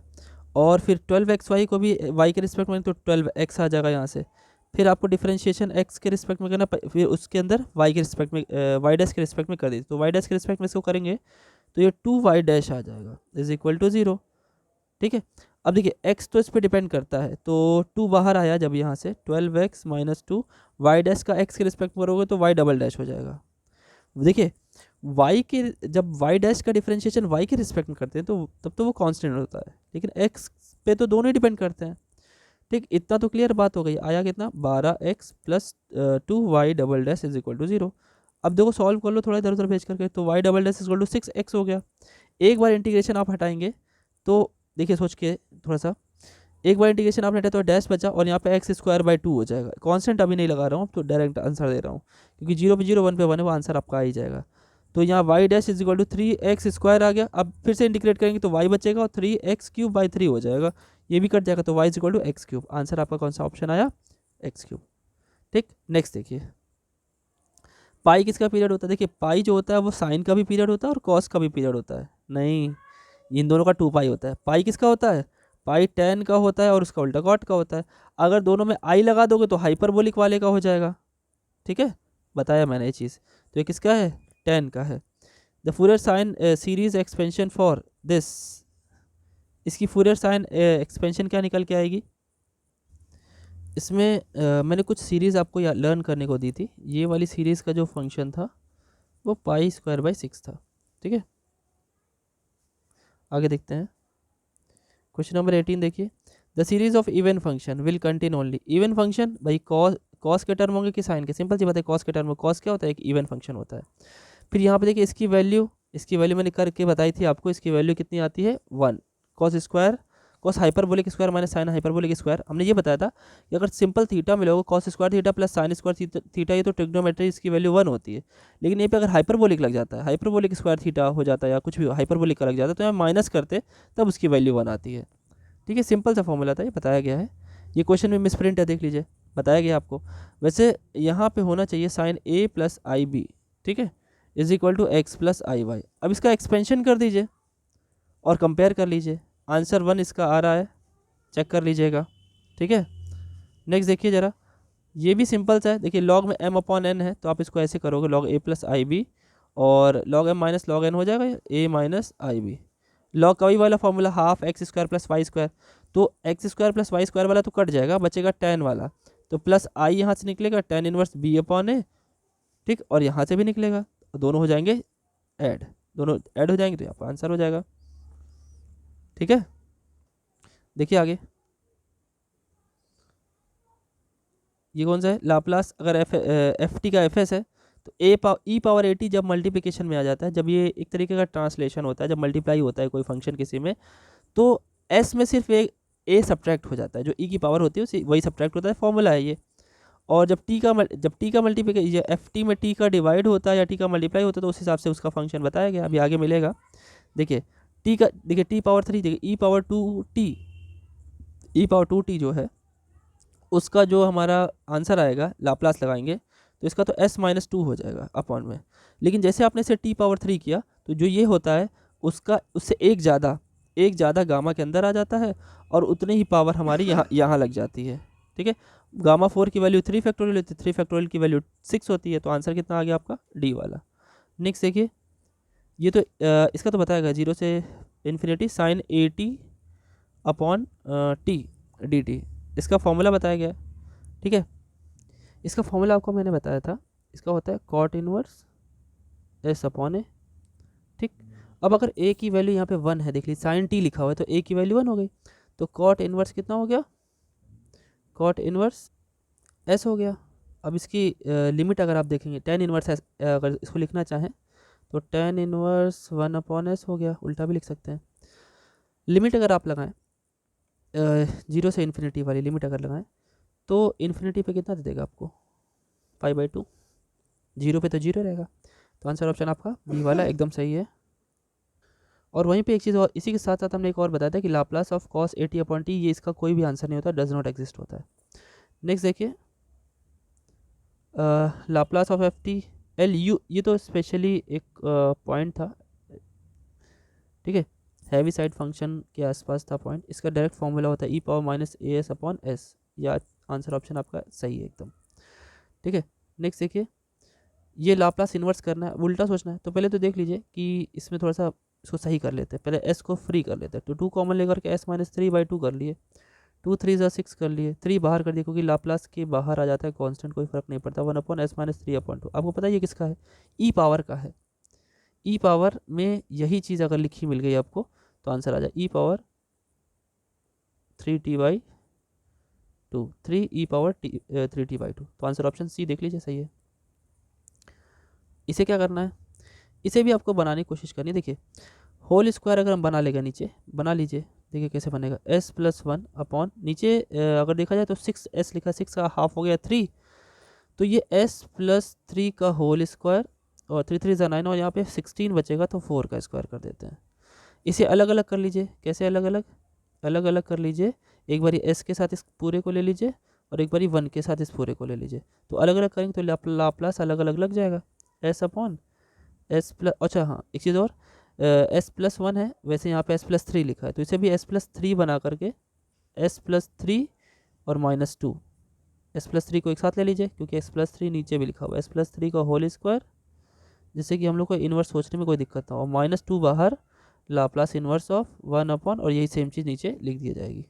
S1: और फिर 12xy को भी y के रिस्पेक्ट में, तो 12x आ जाएगा यहाँ से। फिर आपको डिफरेंशिएशन x के रिस्पेक्ट में करना, फिर उसके अंदर y के रिस्पेक्ट में, y डैश के रिस्पेक्ट में कर दी, तो y डैश के रिस्पेक्ट में इसको करेंगे तो ये 2y डैश आ जाएगा इज इक्वल टू 0। ठीक है, अब देखिए x तो इस पर डिपेंड करता है, तो 2 बाहर आया जब यहाँ से, 12x माइनस 2, y डैश का x के रिस्पेक्ट में करोगे तो y डबल डैश हो जाएगा। देखिए y के, जब y डैश का डिफरेंशिएशन y के रिस्पेक्ट में करते हैं तो तब तो वो कांस्टेंट होता है, लेकिन x पे तो दोनों ही डिपेंड करते हैं। ठीक, इतना तो क्लियर बात हो गई। आया कितना, 12x plus 2y double dash is equal to 0। अब देखो सॉल्व कर लो थोड़ा इधर उधर भेज करके, तो y double dash is equal to 6x हो गया। एक बार इंटीग्रेशन आप हटाएंगे तो देखिए सोच के थोड़ा सा, एक बार इंटीग्रेशन आपने हटाया तो डैश बचा, और यहाँ पे x² हो जाएगा। कांस्टेंट अभी नहीं लगा रहा हूँ, तो डायरेक्ट आंसर दे रहा हूँ, क्योंकि 0 पे 0 1 पे 1 है, वो आंसर आपका आ ही जाएगा। तो यहाँ y dash is equal to 3x² आ गया। अब फिर से इंटीग्रेट करेंगे तो y बचेगा, और 3x³ हो जाएगा, ये भी कट जाएगा, तो y is equal to x³। Answer आपका कौन सा ऑप्शन आया, x³। ठीक, नेक्स्ट देखिए, पाई किसका पीरियड होता है, देखिए पाई जो होता है वो साइन का भी पीरियड होता है और कॉस का भी पीरियड होता है, नहीं इन दोनों का 2 पाई होता है। पाई किसका होता है, पाई tan का होता है, और उसका उल्टा कॉट का होता है। अगर दोनों में आई लगा दोगे तो हाइपरबोलिक वाले का हो जाएगा। ठीक है, बताया मैंने ये चीज़। तो ये किसका है, tan का है। The Fourier sine series expansion for this, इसकी फूरियर साइन एक्सपेंशन क्या निकल के आएगी, इसमें मैंने कुछ सीरीज़ आपको लर्न करने को दी थी। ये वाली सीरीज़ का जो फंक्शन था वो π²/6 था। ठीक है, आगे देखते हैं क्वेश्चन नंबर 18। देखिए, the series of even function will contain only, even function भाई कॉस के टर्म होंगे कि साइन के, सिंपल सी बात है, कॉस के टर्म, कॉस क्या होता है, एक इवन फंक्शन होता है। फिर यहाँ पे देखिए इसकी वैल्यू मैंने करके बताई थी आपको, इसकी वैल्यू कितनी आती है 1, cos hyperbolic square minus sine hyperbolic square. हमने ये बताया था कि अगर सिंपल थीटा मिलोगे, cos square theta plus sine square theta, ये तो ट्रिग्नोमेट्री इसकी वैल्यू 1 होती है। लेकिन ये पे अगर हाइपरबोलिक लग जाता है, हाइपरबोलिक स्क्वायर थीटा हो जाता है, या कुछ भी हाइपरबोलिक का लग जाता है, तो यहाँ माइनस करते तब उसकी वैल्यू 1 आती है। ठीक है, सिंपल सा फॉर्मूला था, ये बताया गया है। ये क्वेश्चन में मिसप्रिंट है, देख लीजिए, बताया गया आपको। वैसे यहाँ पे होना चाहिए sine a plus I B, ठीक है, is equal to x plus I Y. अब इसका एक्सपेंशन कर दीजिए और कंपेयर कर लीजिए, आंसर 1 इसका आ रहा है, चेक कर लीजिएगा। ठीक है, नेक्स्ट देखिए ज़रा, ये भी सिंपल सा है। देखिए लॉग में m/n है, तो आप इसको ऐसे करोगे, log a plus I B, और log m minus log n हो जाएगा, a minus I B. Log का वही वाला formula, half x² plus y², तो x² प्लस y² वाला तो कट जाएगा, बचेगा tan वाला, तो प्लस i यहाँ से निकलेगा, tan इनवर्स b/a। ठीक, और यहाँ से भी निकलेगा, दोनों हो जाएंगे ऐड, दोनों ऐड हो जाएंगे तो यहाँ पर आंसर हो जाएगा। ठीक है, देखिए आगे, ये कौन सा है, लाप्लास, अगर एफ टी का एफ एस है, तो ई पावर ए टी जब मल्टीप्लिकेशन में आ जाता है, जब ये एक तरीके का ट्रांसलेशन होता है, जब मल्टीप्लाई होता है कोई फंक्शन किसी में, तो एस में सिर्फ एक ए सब्ट्रैक्ट हो जाता है, जो ई की पावर होती है उसी वही सब्ट्रैक्ट होता है, फॉर्मूला है ये। और जब टी का मल्टीप्लिकेशन एफ टी में टी का डिवाइड होता है या टी का मल्टीप्लाई होता है तो उस हिसाब से उसका फंक्शन बताया गया, अभी आगे मिलेगा। देखिए टी पावर 3, देखिए ई पावर 2 टी जो है उसका जो हमारा आंसर आएगा लाप्लास लगाएंगे तो इसका तो s-2 हो जाएगा अपॉन में। लेकिन जैसे आपने इसे टी पावर 3 किया तो जो ये होता है उसका उससे एक ज़्यादा गामा के अंदर आ जाता है और उतनी ही पावर हमारी यहाँ लग जाती है। ठीक है, गामा 4 की वैल्यू 3 फैक्टोरियल होती है, 3 फैक्टोरियल की वैल्यू 6 होती है, तो आंसर कितना आ गया आपका डी वाला। नेक्स्ट देखिए, ये तो इसका तो बताएगा 0 से इन्फिनिटी sine A T upon T D T, इसका फॉर्मूला बताया गया है। ठीक है, इसका फॉर्मूला आपको मैंने बताया था, इसका होता है कॉट इनवर्स एस अपॉन ए। ठीक, अब अगर ए की वैल्यू यहाँ पे 1 है, देख लीजिए साइन टी लिखा हुआ है तो ए की वैल्यू 1 हो गई, तो कॉट इनवर्स कितना हो गया, कॉट इनवर्स एस हो गया। अब इसकी लिमिट अगर आप देखेंगे टेन इनवर्स एस, अगर इसको लिखना चाहें तो टेन इनवर्स 1 अपॉन एस हो गया, उल्टा भी लिख सकते हैं। लिमिट अगर आप लगाएं 0 से इन्फिनिटी वाली लिमिट अगर लगाएं तो इन्फिनिटी पे कितना दे देगा आपको, 5/2, 0 पे तो 0 रहेगा, तो आंसर ऑप्शन आपका बी वाला एकदम सही है। और वहीं पे एक चीज़ और, इसी के साथ साथ हमने एक और बताया था कि Laplace of cos A T upon T, ये इसका कोई भी आंसर नहीं होता, डज नॉट एग्जिस्ट होता है। नेक्स्ट देखिए, Laplace of F T L U, ये तो स्पेशली एक पॉइंट था। ठीक है, हैवी साइड फंक्शन के आसपास था पॉइंट, इसका डायरेक्ट फॉर्मूला होता है ई power minus a s upon s, या आंसर ऑप्शन आपका सही है एकदम। ठीक है, नेक्स्ट देखिए, ये लाप्लास इन्वर्स करना है, उल्टा सोचना है, तो पहले तो देख लीजिए कि इसमें थोड़ा सा इसको सही कर लेते हैं, पहले एस को फ्री कर लेते हैं, तो 2 कॉमन लेकर के s-3/2 कर लिए, 2 3 6 कर लिए, 3 बाहर कर दिए क्योंकि लाप्लास के बाहर आ जाता है कांस्टेंट, कोई फर्क नहीं पड़ता, 1/s-3/2। आपको पता है ये किसका है, ई पावर का है। ई पावर में यही चीज़ अगर लिखी मिल गई आपको तो आंसर आ जाए ई पावर 3t/2, 3 ई पावर 3t/2, तो आंसर ऑप्शन सी देख लीजिए सही है। इसे क्या करना है, इसे भी आपको बनाने की कोशिश करनी है। देखिए होल स्क्वायर अगर हम बना लेगा, नीचे बना लीजिए, देखिए कैसे बनेगा, s+1 अपॉन नीचे अगर देखा जाए तो 6s लिखा, 6 का हाफ हो गया 3, तो ये s+3 का होल स्क्वायर और 3 3 9 और यहाँ पे 16 बचेगा तो 4 का स्क्वायर कर देते हैं। इसे अलग अलग कर लीजिए, कैसे अलग अलग कर लीजिए, एक बारी s के साथ इस पूरे को ले लीजिए और एक बारी 1 के साथ इस पूरे को ले लीजिए, तो अलग अलग करेंगे तो लाप्लास अलग अलग लग जाएगा, s अपॉन एस प्लस, अच्छा हाँ एक चीज़ और, s+1 है, वैसे यहाँ पे s+3 लिखा है तो इसे भी s+3 बना करके s+3 और -2, s+3 को एक साथ ले लीजिए क्योंकि s+3 नीचे भी लिखा हुआ है, s+3 का होल स्क्वायर, जिससे कि हम लोग को इन्वर्स सोचने में कोई दिक्कत ना हो, -2 बाहर, लाप्लास इन्वर्स ऑफ 1 अपॉन, और यही सेम चीज़ नीचे लिख दी जाएगी।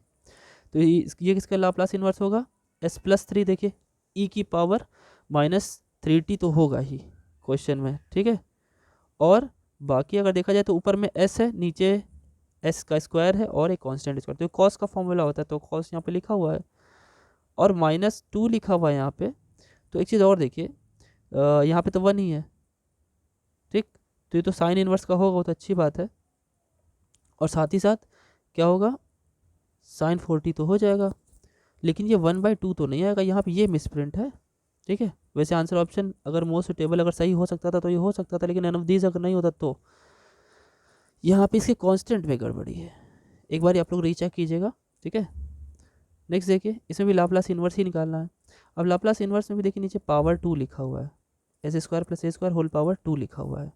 S1: तो ये किसका लाप्लास इन्वर्स होगा, s+3, देखिए e की पावर -3t तो होगा ही क्वेश्चन में। ठीक है, और बाकी अगर देखा जाए तो ऊपर में s है, नीचे s का स्क्वायर है और एक कांस्टेंट स्क्वायर, तो कॉस का फॉर्मूला होता है तो कॉस यहाँ पे लिखा हुआ है और -2 लिखा हुआ है यहाँ पे। तो एक चीज़ और देखिए, यहाँ पे तो 1 ही है, ठीक, तो ये तो साइन इनवर्स का होगा, तो अच्छी बात है, और साथ ही साथ क्या होगा, साइन 40 तो हो जाएगा, लेकिन ये 1/2 तो नहीं आएगा, यहाँ पे ये मिसप्रिंट है। ठीक है, वैसे आंसर ऑप्शन अगर मोस्ट सुटेबल अगर सही हो सकता था तो ये हो सकता था, लेकिन एन ऑफ दीज अगर नहीं होता तो यहाँ पे इसके कांस्टेंट में गड़बड़ी है, एक बार आप लोग रीचेक कीजिएगा। ठीक है, नेक्स्ट देखिए, इसमें भी लाप्लास इन्वर्स ही निकालना है। अब लाप्लास इन्वर्स में भी देखिए नीचे पावर 2 लिखा हुआ है, s² + a² होल पावर 2 लिखा हुआ है।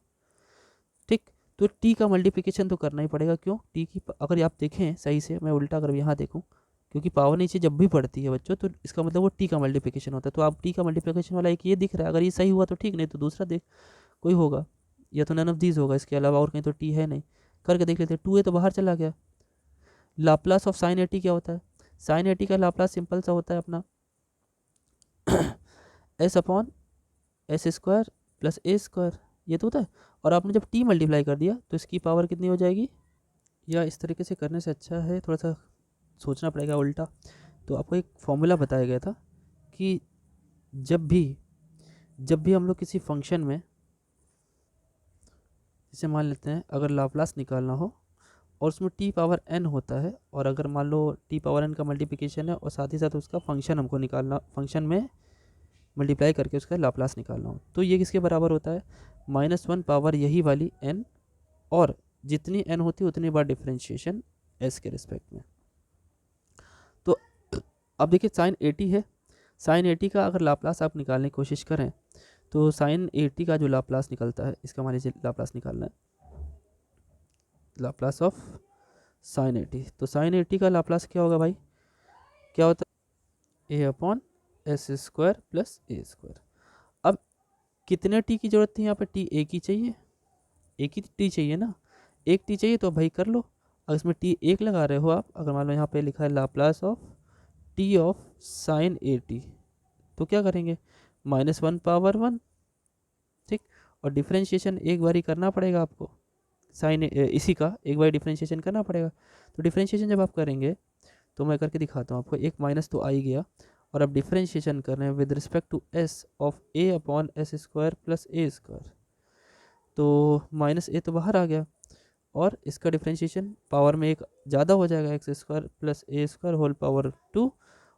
S1: ठीक, तो t का मल्टीप्लिकेशन तो करना ही पड़ेगा, क्यों, t की अगर आप देखें सही से, मैं उल्टा अगर यहाँ देखूँ, क्योंकि पावर नीचे जब भी पड़ती है बच्चों तो इसका मतलब वो t का मल्टीप्लिकेशन होता है, तो आप t का मल्टीप्लिकेशन वाला एक ये दिख रहा है, अगर ये सही हुआ तो ठीक, नहीं तो दूसरा देख कोई होगा, या तो नन ऑफ दीज होगा, इसके अलावा और कहीं तो t है नहीं, करके देख लेते हैं। 2a तो बाहर चला गया, लाप्लास ऑफ साइन 80 क्या होता है, साइन 80 का लाप्लास सिंपल सा होता है अपना s अपॉन s² + a², ये तो होता है, और आपने जब t मल्टीप्लाई कर दिया तो इसकी पावर कितनी हो जाएगी, या इस तरीके से करने से अच्छा है थोड़ा सा सोचना पड़ेगा उल्टा। तो आपको एक फॉर्मूला बताया गया था कि जब भी हम लोग किसी फंक्शन में, जैसे मान लेते हैं अगर लाप्लास निकालना हो और उसमें टी पावर एन होता है, और अगर मान लो टी पावर एन का मल्टीप्लिकेशन है और साथ ही साथ उसका फंक्शन हमको निकालना, फंक्शन में मल्टीप्लाई करके उसका लाप्लास निकालना हो, तो ये किसके बराबर होता है, -1 पावर यही वाली एन, और जितनी एन होती है उतनी बार डिफ्रेंशिएशन एस के रिस्पेक्ट में। तो अब देखिए साइन 80 है, साइन 80 का अगर लाप्लास आप निकालने की कोशिश करें तो साइन 80 का जो लाप्लास निकलता है, इसका मान लीजिए लाप्लास निकालना है, लाप्लास ऑफ साइन 80, तो साइन 80 का लाप्लास क्या होगा भाई, क्या होता है ए अपॉन एस स्क्वायर प्लस ए स्क्वायर। अब कितने टी की जरूरत थी यहाँ पे, टी एक ही चाहिए, एक ही टी चाहिए ना, एक टी चाहिए तो भाई कर लो। अगर इसमें टी एक लगा रहे हो आप, अगर मान लो यहाँ पे लिखा है Laplace of T of sine 80, तो क्या करेंगे, -1 पावर 1, ठीक, और डिफ्रेंशिएशन एक बार ही करना पड़ेगा आपको, साइन इसी का एक बार डिफ्रेंशिएशन करना पड़ेगा। तो डिफ्रेंशिएशन जब आप करेंगे तो मैं करके दिखाता हूँ आपको, एक माइनस तो आ ही गया, और अब डिफ्रेंशिएशन कर रहे हैं with respect to S of A upon S square plus A square, तो माइनस ए तो बाहर आ गया, और इसका डिफ्रेंशिएशन पावर में एक ज़्यादा हो जाएगा, एक्स स्क्वायर प्लस ए स्क्वायर होल पावर 2,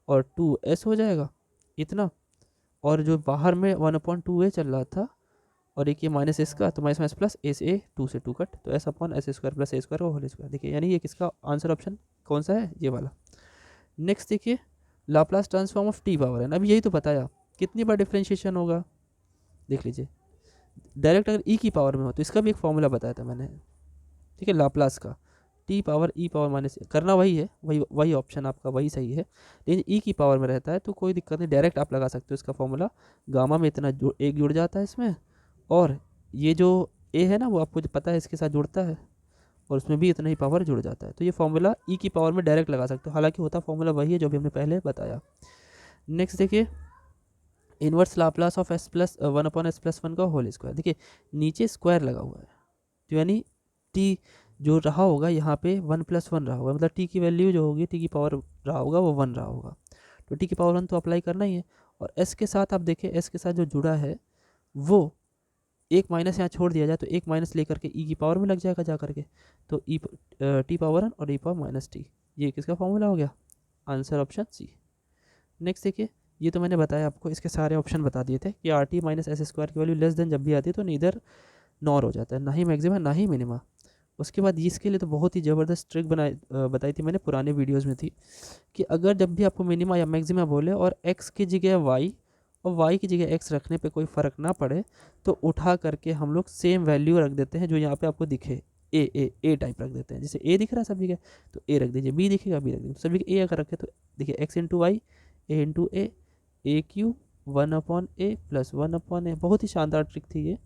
S1: और 2s हो जाएगा इतना, और जो बाहर में 1/2a चल रहा था, और एक ये माइनस इसका, तो माइनस माइनस प्लस ए से 2 से 2 कट, तो s upon S square plus ए स्क्वायर होल स्क्वायर। देखिए यानी ये किसका आंसर ऑप्शन कौन सा है, ये वाला। नेक्स्ट देखिए Laplace transform of T power N, अभी यही तो बताया, कितनी बार डिफ्रेंशिएशन होगा, देख लीजिए, डायरेक्ट अगर ई की पावर में हो तो इसका भी एक फॉर्मूला बताया था मैंने, ठीक है, लाप्लास का टी पावर ई पावर माइनस, करना वही है, वही ऑप्शन आपका वही सही है, लेकिन ई की पावर में रहता है तो कोई दिक्कत नहीं, डायरेक्ट आप लगा सकते हो इसका फॉर्मूला, गामा में इतना एक जुड़ जाता है इसमें, और ये जो ए है ना वो आपको जो पता है इसके साथ जुड़ता है, और उसमें भी इतना ही पावर जुड़ जाता है, तो ये फॉर्मूला ई की पावर में डायरेक्ट लगा सकते हो, हालांकि होता फॉर्मूला वही है जो भी हमने पहले बताया। नेक्स्ट देखिए inverse Laplace of S plus 1/s+1 का होल स्क्वायर, देखिए नीचे स्क्वायर लगा हुआ है, तो यानी टी जो रहा होगा यहाँ पे 1+1 रहा होगा, मतलब टी की वैल्यू जो होगी, टी की पावर रहा होगा वो 1 रहा होगा, तो टी की पावर 1 तो अप्लाई करना ही है, और एस के साथ आप देखें, एस के साथ जो जुड़ा है वो एक माइनस यहाँ छोड़ दिया जाए तो एक माइनस लेकर के ई की पावर में लग जाएगा जा करके, तो ई टी पावर 1 और ई पावर माइनस टी, ये किसका फॉर्मूला हो गया, आंसर ऑप्शन सी। नेक्स्ट देखिए, ये तो मैंने बताया आपको, इसके सारे ऑप्शन बता दिए थे कि R T minus S square की वैल्यू लेस देन जब भी आती है तो नीदर नॉर हो जाता है, ना ही मैक्सिमा ना ही मिनिमा। उसके बाद इसके लिए तो बहुत ही ज़बरदस्त ट्रिक बताई थी मैंने, पुराने वीडियोज़ में थी, कि अगर जब भी आपको मिनिमा या मैक्सिमा बोले और एक्स की जगह वाई और वाई की जगह एक्स रखने पे कोई फ़र्क ना पड़े, तो उठा करके हम लोग सेम वैल्यू रख देते हैं जो यहाँ पे आपको दिखे, ए टाइप रख देते हैं, जैसे ए दिख रहा है सभी का तो ए रख दीजिए, बी दिखेगा बी रख दीजिए, सभी के ए अगर रखे तो देखिए एक्स इंटू वाई, ए इंटू ए क्यू 1/a प्लस 1/a, बहुत ही शानदार ट्रिक थी ये।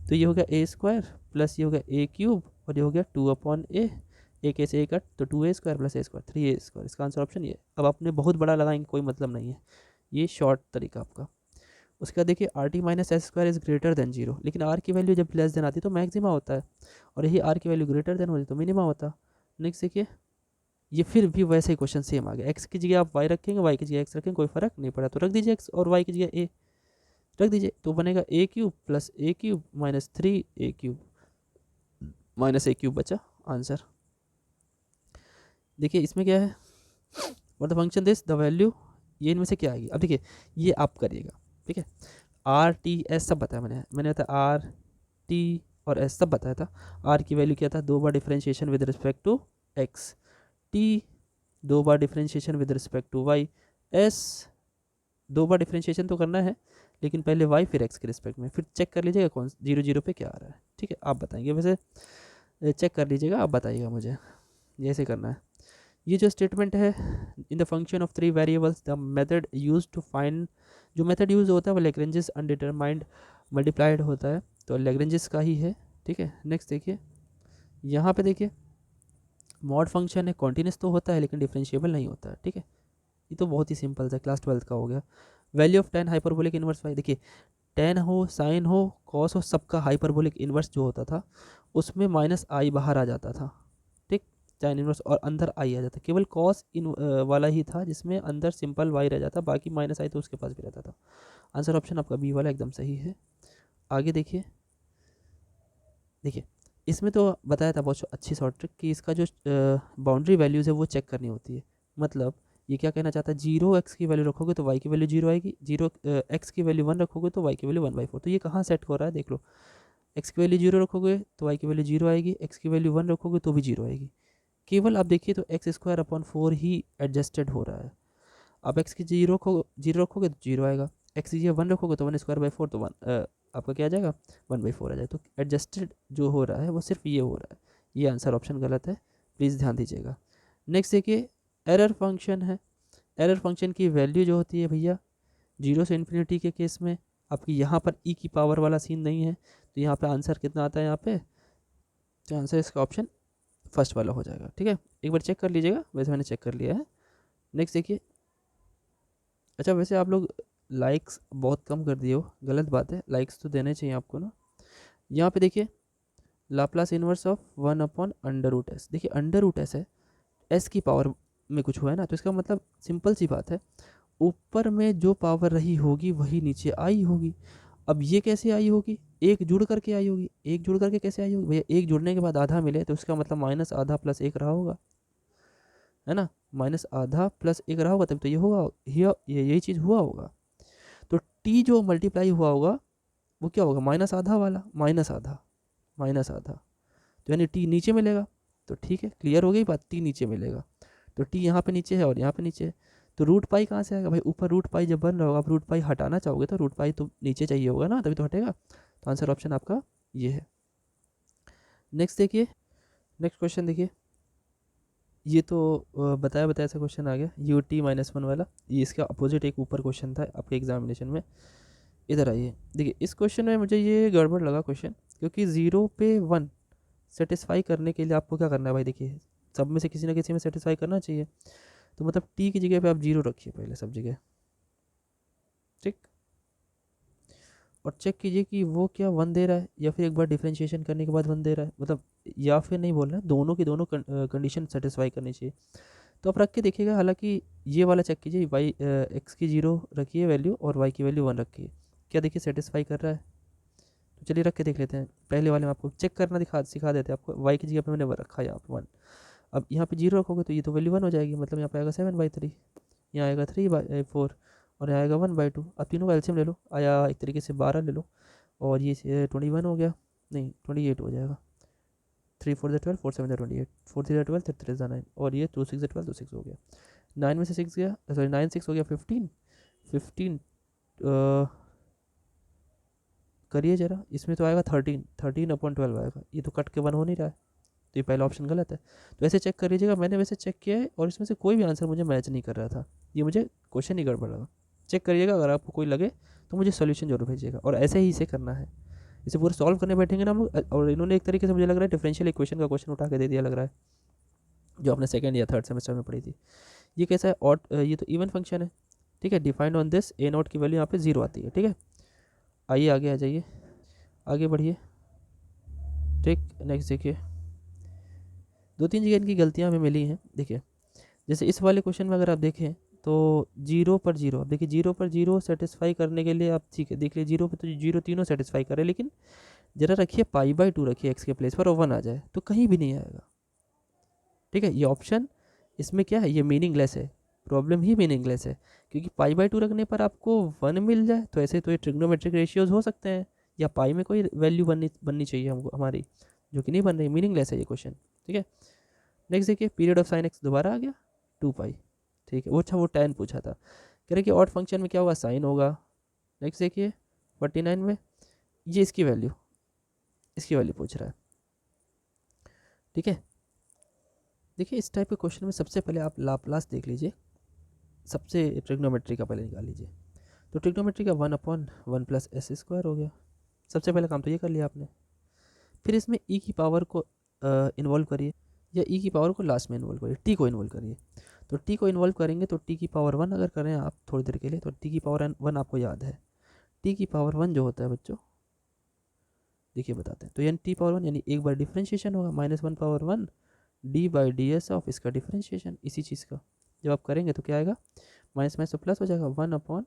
S1: तो ये हो गया ए स्क्वायर प्लस ये हो गया ए क्यूब, और ये हो गया 2/a, एक ऐसे ए कट तो 2a स्क्वायर प्लस ए स्क्वायर 3a स्क्वायर, इसका आंसर ऑप्शन ये। अब आपने बहुत बड़ा लगाएंगे कोई मतलब नहीं है, ये शॉर्ट तरीका आपका। उसके बाद देखिए R T minus S square is greater than 0, लेकिन आर की वैल्यू जब लेस देन आती है तो मैक्सिमा होता है, और यही आर की वैल्यू ग्रेटर देन होती तो मिनिमा होता। नेक्स्ट देखिए, ये फिर भी वैसे ही क्वेश्चन सेम आ गया, एक्स की जगह आप वाई रखेंगे, वाई की जगह एक्स रखेंगे, कोई फर्क नहीं पड़ा, तो रख दीजिए एक्स और वाई की जगह ए रख दीजिए, तो बनेगा a cube plus a cube minus 3a cube minus a cube बचा आंसर। देखिए इसमें क्या है, what the function this the value, ये इनमें से क्या आएगी, अब देखिए ये आप करिएगा, ठीक है, आर टी एस सब बताया मैंने बताया आर टी और एस सब बताया था। आर की वैल्यू क्या था, 2 बार differentiation with respect to x, t 2 बार differentiation with respect to y, s 2 बार डिफ्रेंशिएशन तो करना है लेकिन पहले वाई फिर एक्स के रिस्पेक्ट में, फिर चेक कर लीजिएगा कौन 0 पे क्या आ रहा है, ठीक है, आप बताएंगे, वैसे चेक कर लीजिएगा, आप बताइएगा मुझे, ये ऐसे करना है। ये जो स्टेटमेंट है, in the function of 3 variables the method use to find, जो मेथड यूज होता है वो लैग्रेंजेस अनडिटरमाइंड मल्टीप्लाइड होता है, तो लैग्रेंजेस का ही है, ठीक है। नेक्स्ट देखिए, यहाँ पे देखिए मॉड फंक्शन है, कॉन्टिन्यूस तो होता है लेकिन डिफरेंशिएबल नहीं होता है, ठीक है, ये तो बहुत ही सिंपल था, क्लास 12 का हो गया। Value of tan hyperbolic inverse Y, देखिए टेन हो साइन हो कॉस हो, सबका हाइपरबोलिक इनवर्स जो होता था उसमें माइनस आई बाहर आ जाता था, ठीक, टेन इनवर्स, और अंदर आई आ जाता, केवल कॉस इन वाला ही था जिसमें अंदर सिंपल वाई रह जाता, बाकी माइनस आई तो उसके पास भी रहता था। आंसर ऑप्शन आपका बी वाला एकदम सही है। आगे देखिए, देखिए इसमें तो बताया था बहुत अच्छी शॉर्ट ट्रिक कि इसका जो बाउंड्री वैल्यूज़ है वो चेक करनी होती है। मतलब ये क्या कहना चाहता है, 0x की वैल्यू रखोगे तो y की वैल्यू 0 आएगी, 0x की वैल्यू 1 रखोगे तो y की वैल्यू 1/4। तो ये कहाँ सेट हो रहा है देख लो, x की वैल्यू 0 रखोगे तो y की वैल्यू 0 आएगी, x की वैल्यू 1 रखोगे तो भी 0 आएगी। केवल आप देखिए तो x² अपॉन 4 ही एडजस्टेड हो रहा है। आप x की 0 रखोगे तो 0 आएगा, x की 1 रखोगे तो 1²/4, तो 1 आपका क्या आ जाएगा, 1/4 आ जाएगा। तो एडजस्टेड जो हो रहा है वो सिर्फ ये हो रहा है। ये आंसर ऑप्शन गलत है, प्लीज़ ध्यान दीजिएगा। नेक्स्ट देखिए, एरर फंक्शन है। एरर फंक्शन की वैल्यू जो होती है भैया 0 से इन्फिनिटी के केस में आपकी यहाँ पर ई की पावर वाला सीन नहीं है, तो यहाँ पे आंसर कितना आता है यहाँ पे, तो आंसर इसका ऑप्शन फर्स्ट वाला हो जाएगा। ठीक है, एक बार चेक कर लीजिएगा, वैसे मैंने चेक कर लिया है। नेक्स्ट देखिए, अच्छा वैसे आप लोग लाइक्स बहुत कम कर दिए हो, गलत बात है, लाइक्स तो देने चाहिए आपको ना। यहाँ पे देखिए, लाप्लास इनवर्स ऑफ 1/√s, देखिए √s है, s की पावर में कुछ हुआ है ना, तो इसका मतलब सिंपल सी बात है, ऊपर में जो पावर रही होगी वही नीचे आई होगी। अब ये कैसे आई होगी, एक जुड़ करके आई होगी। एक जुड़ करके कैसे आई होगी भैया, एक जुड़ने के बाद आधा मिले तो इसका मतलब -आधा + 1 रहा होगा, है ना, -आधा + 1 रहा होगा, तब तो ये होगा, यही चीज़ हुआ होगा। तो टी जो मल्टीप्लाई हुआ होगा वो क्या होगा, -आधा वाला, -आधा, तो यानी टी नीचे मिलेगा। तो ठीक है, क्लियर हो गई बात, टी नीचे मिलेगा। तो टी यहाँ पे नीचे है और यहाँ पे नीचे है, तो √π कहाँ से आएगा भाई, ऊपर √π जब बन रहा होगा, आप √π हटाना चाहोगे तो √π तो नीचे चाहिए होगा ना, तभी तो हटेगा। तो आंसर ऑप्शन आपका ये है। नेक्स्ट देखिए, नेक्स्ट क्वेश्चन देखिए, ये तो बताया बताया सा क्वेश्चन आ गया, UT-1 वाला, ये इसका अपोजिट एक ऊपर क्वेश्चन था आपके एग्जामिनेशन में। इधर आइए, देखिए इस क्वेश्चन में मुझे ये गड़बड़ लगा क्वेश्चन, क्योंकि 0 पे 1 सेटिस्फाई करने के लिए आपको क्या करना है भाई, देखिए सब में से किसी ना किसी में सेटिस्फाई करना चाहिए, तो मतलब टी की जगह पे आप 0 रखिए पहले सब जगह, ठीक, और चेक कीजिए कि वो क्या 1 दे रहा है या फिर एक बार डिफ्रेंशिएशन करने के बाद 1 दे रहा है, मतलब या फिर नहीं बोल रहा है, दोनों की दोनों कंडीशन सेटिस्फाई करनी चाहिए। तो आप रख के देखिएगा, हालांकि ये वाला चेक कीजिए, x की 0 रखिए वैल्यू और y की वैल्यू 1 रखिए, क्या देखिए सेटिस्फाई कर रहा है। तो चलिए रख के देख लेते हैं, पहले वाले में आपको चेक करना सिखा देते हैं आपको, y की जगह पे मैंने रखा यहाँ पे 1, अब यहाँ पे 0 रखोगे तो ये तो वैल्यू 1 हो जाएगी, मतलब यहाँ पे आएगा 7/3, यहाँ आएगा 3/4 और यहाँ आएगा 1/2। अब तीनों का एलसीएम ले लो, आया एक तरीके से 12 ले लो, और ये 21 हो गया, नहीं 28 हो जाएगा, 3 4 12, 4 7 28, 4 3 12, 3 3 9, और ये 2 6 12, 2 6 हो गया, 9 में से 6 गया, सॉरी 9 6 हो गया 15, 15 करिए ज़रा, इसमें तो आएगा 13/12 आएगा, ये तो कट के 1 हो नहीं रहा है, तो ये पहला ऑप्शन गलत है। तो ऐसे चेक कर लीजिएगा, मैंने वैसे चेक किया है और इसमें से कोई भी आंसर मुझे मैच नहीं कर रहा था, ये मुझे क्वेश्चन ही गड़बड़ लगा। चेक करिएगा, अगर आपको कोई लगे तो मुझे सोल्यूशन जरूर भेजिएगा, और ऐसे ही इसे करना है, इसे पूरा सॉल्व करने बैठेंगे ना हम लोग, और इन्होंने एक तरीके से मुझे लग रहा है डिफरेंशियल इक्वेशन का क्वेश्चन उठा के दे दिया लग रहा है, जो आपने सेकंड या थर्ड सेमेस्टर में पढ़ी थी। ये कैसा है, ऑड, ये तो इवन फंक्शन है, ठीक है, डिफाइंड ऑन दिस a0 की वैल्यू यहाँ पे 0 आती है, ठीक है। आइए आगे आ जाइए, आगे बढ़िए, ठीक। नेक्स्ट देखिए, 2-3 जगह इनकी गलतियाँ हमें मिली हैं, देखिए जैसे इस वाले क्वेश्चन में अगर आप देखें तो 0 पर 0, अब देखिए 0 पर 0 सेटिस्फाई करने के लिए आप, ठीक है देख लीजिए 0 पर तो 0 तीनों सेटिस्फाई करे, लेकिन जरा रखिए π/2 रखिए x के प्लेस पर और 1 आ जाए तो कहीं भी नहीं आएगा, ठीक है। ये ऑप्शन इसमें क्या है, ये मीनिंगलेस है, प्रॉब्लम ही मीनिंगलेस है, क्योंकि π/2 रखने पर आपको 1 मिल जाए तो ऐसे तो ये ट्रिग्नोमेट्रिक रेशियोज हो सकते हैं, या पाई में कोई वैल्यू बननी चाहिए हमको हमारी, जो कि नहीं बन रही, मीनिंगलेस है ये क्वेश्चन, ठीक है। नेक्स्ट देखिए, पीरियड ऑफ साइन एक्स दोबारा आ गया 2π, ठीक है, वो अच्छा वो tan पूछा था, कह रहे कि ऑड फंक्शन में क्या होगा, साइन होगा। नेक्स्ट देखिए 49 में, ये इसकी वैल्यू पूछ रहा है, ठीक है। देखिए इस टाइप के क्वेश्चन में सबसे पहले आप लाप्लास देख लीजिए, सबसे ट्रिग्नोमेट्री का पहले निकाल लीजिए, तो ट्रिग्नोमेट्री का 1/1 + s² हो गया, सबसे पहला काम तो ये कर लिया आपने। फिर इसमें ई की पावर को इन्वॉल्व करिए, या ई की पावर को लास्ट में इन्वॉल्व करिए, टी को इन्वॉल्व करिए। तो टी को इन्वॉल्व करेंगे तो टी की पावर 1 अगर करें आप थोड़ी देर के लिए, तो टी की पावर 1 आपको याद है, टी की पावर 1 जो होता है बच्चों, देखिए बताते हैं, तो यानी टी पावर 1 यानी एक बार डिफ्रेंशिएशन होगा, -1/1 d/ds ऑफ इसका डिफ्रेंशिएशन, इसी चीज़ का जब आप करेंगे तो क्या आएगा, माइनस माइनस तो प्लस हो जाएगा, 1/1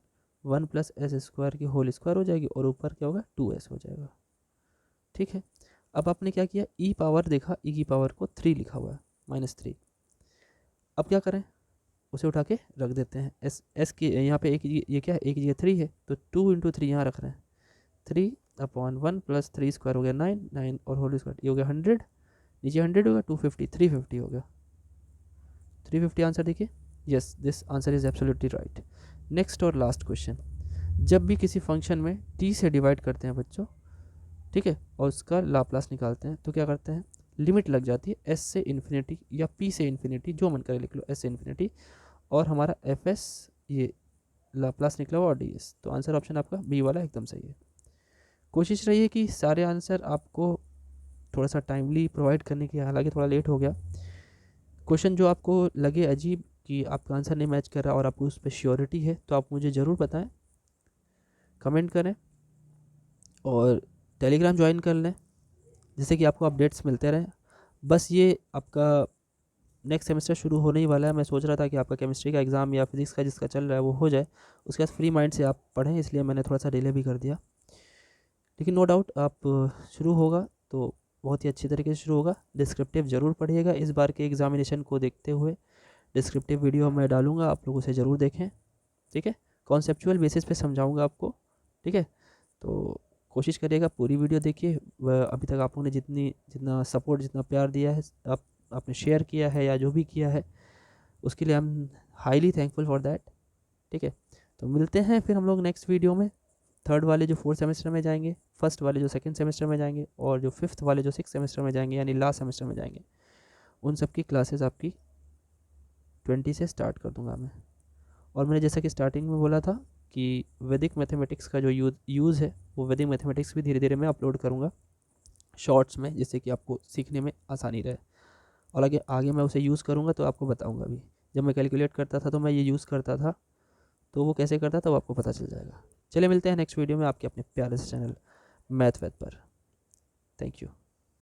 S1: + s² की होल स्क्वायर हो जाएगी, और ऊपर क्या होगा 2s हो जाएगा, ठीक है। अब आपने क्या किया, ई पावर देखा, ई की पावर को 3 लिखा हुआ है, -3। अब क्या करें, उसे उठा के रख देते हैं। एस की यहाँ पे एक, ये क्या है, एक जगह 3 है तो 2 इंटू 3 यहाँ रख रहे हैं, 3/1 प्लस 3 स्क्वायर हो गया 9, 9 और होल स्क्वायर, ये हो गया 100, नीचे 100 होगा, 250, 350 हो गया, 350 आंसर देखिए। Yes, this answer is absolutely right. Next और लास्ट क्वेश्चन, जब भी किसी फंक्शन में t से डिवाइड करते हैं बच्चों, ठीक है, और उसका लाप्लास निकालते हैं तो क्या करते हैं, लिमिट लग जाती है s से इन्फिनिटी या p से इन्फिनिटी, जो मन करे लिख लो, s से इन्फिनिटी, और हमारा fs ये लाप्लास निकला हुआ और ds, तो आंसर ऑप्शन आपका बी वाला एकदम सही है। कोशिश रही है कि सारे आंसर आपको थोड़ा सा टाइमली प्रोवाइड करने की, हालांकि थोड़ा लेट हो गया। क्वेश्चन जो आपको लगे अजीब कि आपका आंसर नहीं मैच कर रहा और आपको उस पर श्योरिटी है, तो आप मुझे ज़रूर बताएं, कमेंट करें और टेलीग्राम ज्वाइन कर लें, जिससे कि आपको अपडेट्स मिलते रहें। बस ये आपका नेक्स्ट सेमेस्टर शुरू होने ही वाला है, मैं सोच रहा था कि आपका केमिस्ट्री का एग्ज़ाम या फिजिक्स का जिसका चल रहा है वो हो जाए, उसके बाद फ्री माइंड से आप पढ़ें, इसलिए मैंने थोड़ा सा डिले भी कर दिया। लेकिन नो डाउट आप शुरू होगा तो बहुत ही अच्छी तरीके से शुरू होगा। डिस्क्रिप्टिव ज़रूर पढ़िएगा, इस बार के एग्जामिनेशन को देखते हुए डिस्क्रिप्टिव वीडियो मैं डालूंगा, आप लोग उसे ज़रूर देखें, ठीक है। कॉन्सेप्चुअल बेसिस पे समझाऊंगा आपको, ठीक है। तो कोशिश करिएगा पूरी वीडियो देखिए। अभी तक आप लोगों ने जितना सपोर्ट, जितना प्यार दिया है, आपने शेयर किया है या जो भी किया है, उसके लिए I am highly thankful for that, ठीक है। तो मिलते हैं फिर हम लोग नेक्स्ट वीडियो में। थर्ड वाले जो 4th सेमेस्टर में जाएंगे, फर्स्ट वाले जो 2nd सेमेस्टर में जाएंगे, और जो 5th वाले जो 6th सेमेस्टर में जाएंगे, यानी लास्ट सेमेस्टर में जाएंगे, उन सब की क्लासेस आपकी 20 से स्टार्ट कर दूंगा मैं। और मैंने जैसा कि स्टार्टिंग में बोला था कि वैदिक मैथमेटिक्स का जो यूज़ है, वो वैदिक मैथमेटिक्स भी धीरे धीरे मैं अपलोड करूँगा शॉर्ट्स में, जिससे कि आपको सीखने में आसानी रहे। और आगे मैं उसे यूज़ करूँगा तो आपको बताऊँगा भी। जब मैं कैलकुलेट करता था तो मैं ये यूज़ करता था, तो वो कैसे करता था वो आपको पता चल जाएगा। चलिए मिलते हैं नेक्स्ट वीडियो में आपके अपने प्यारे से चैनल मैथ वेद पर। Thank you.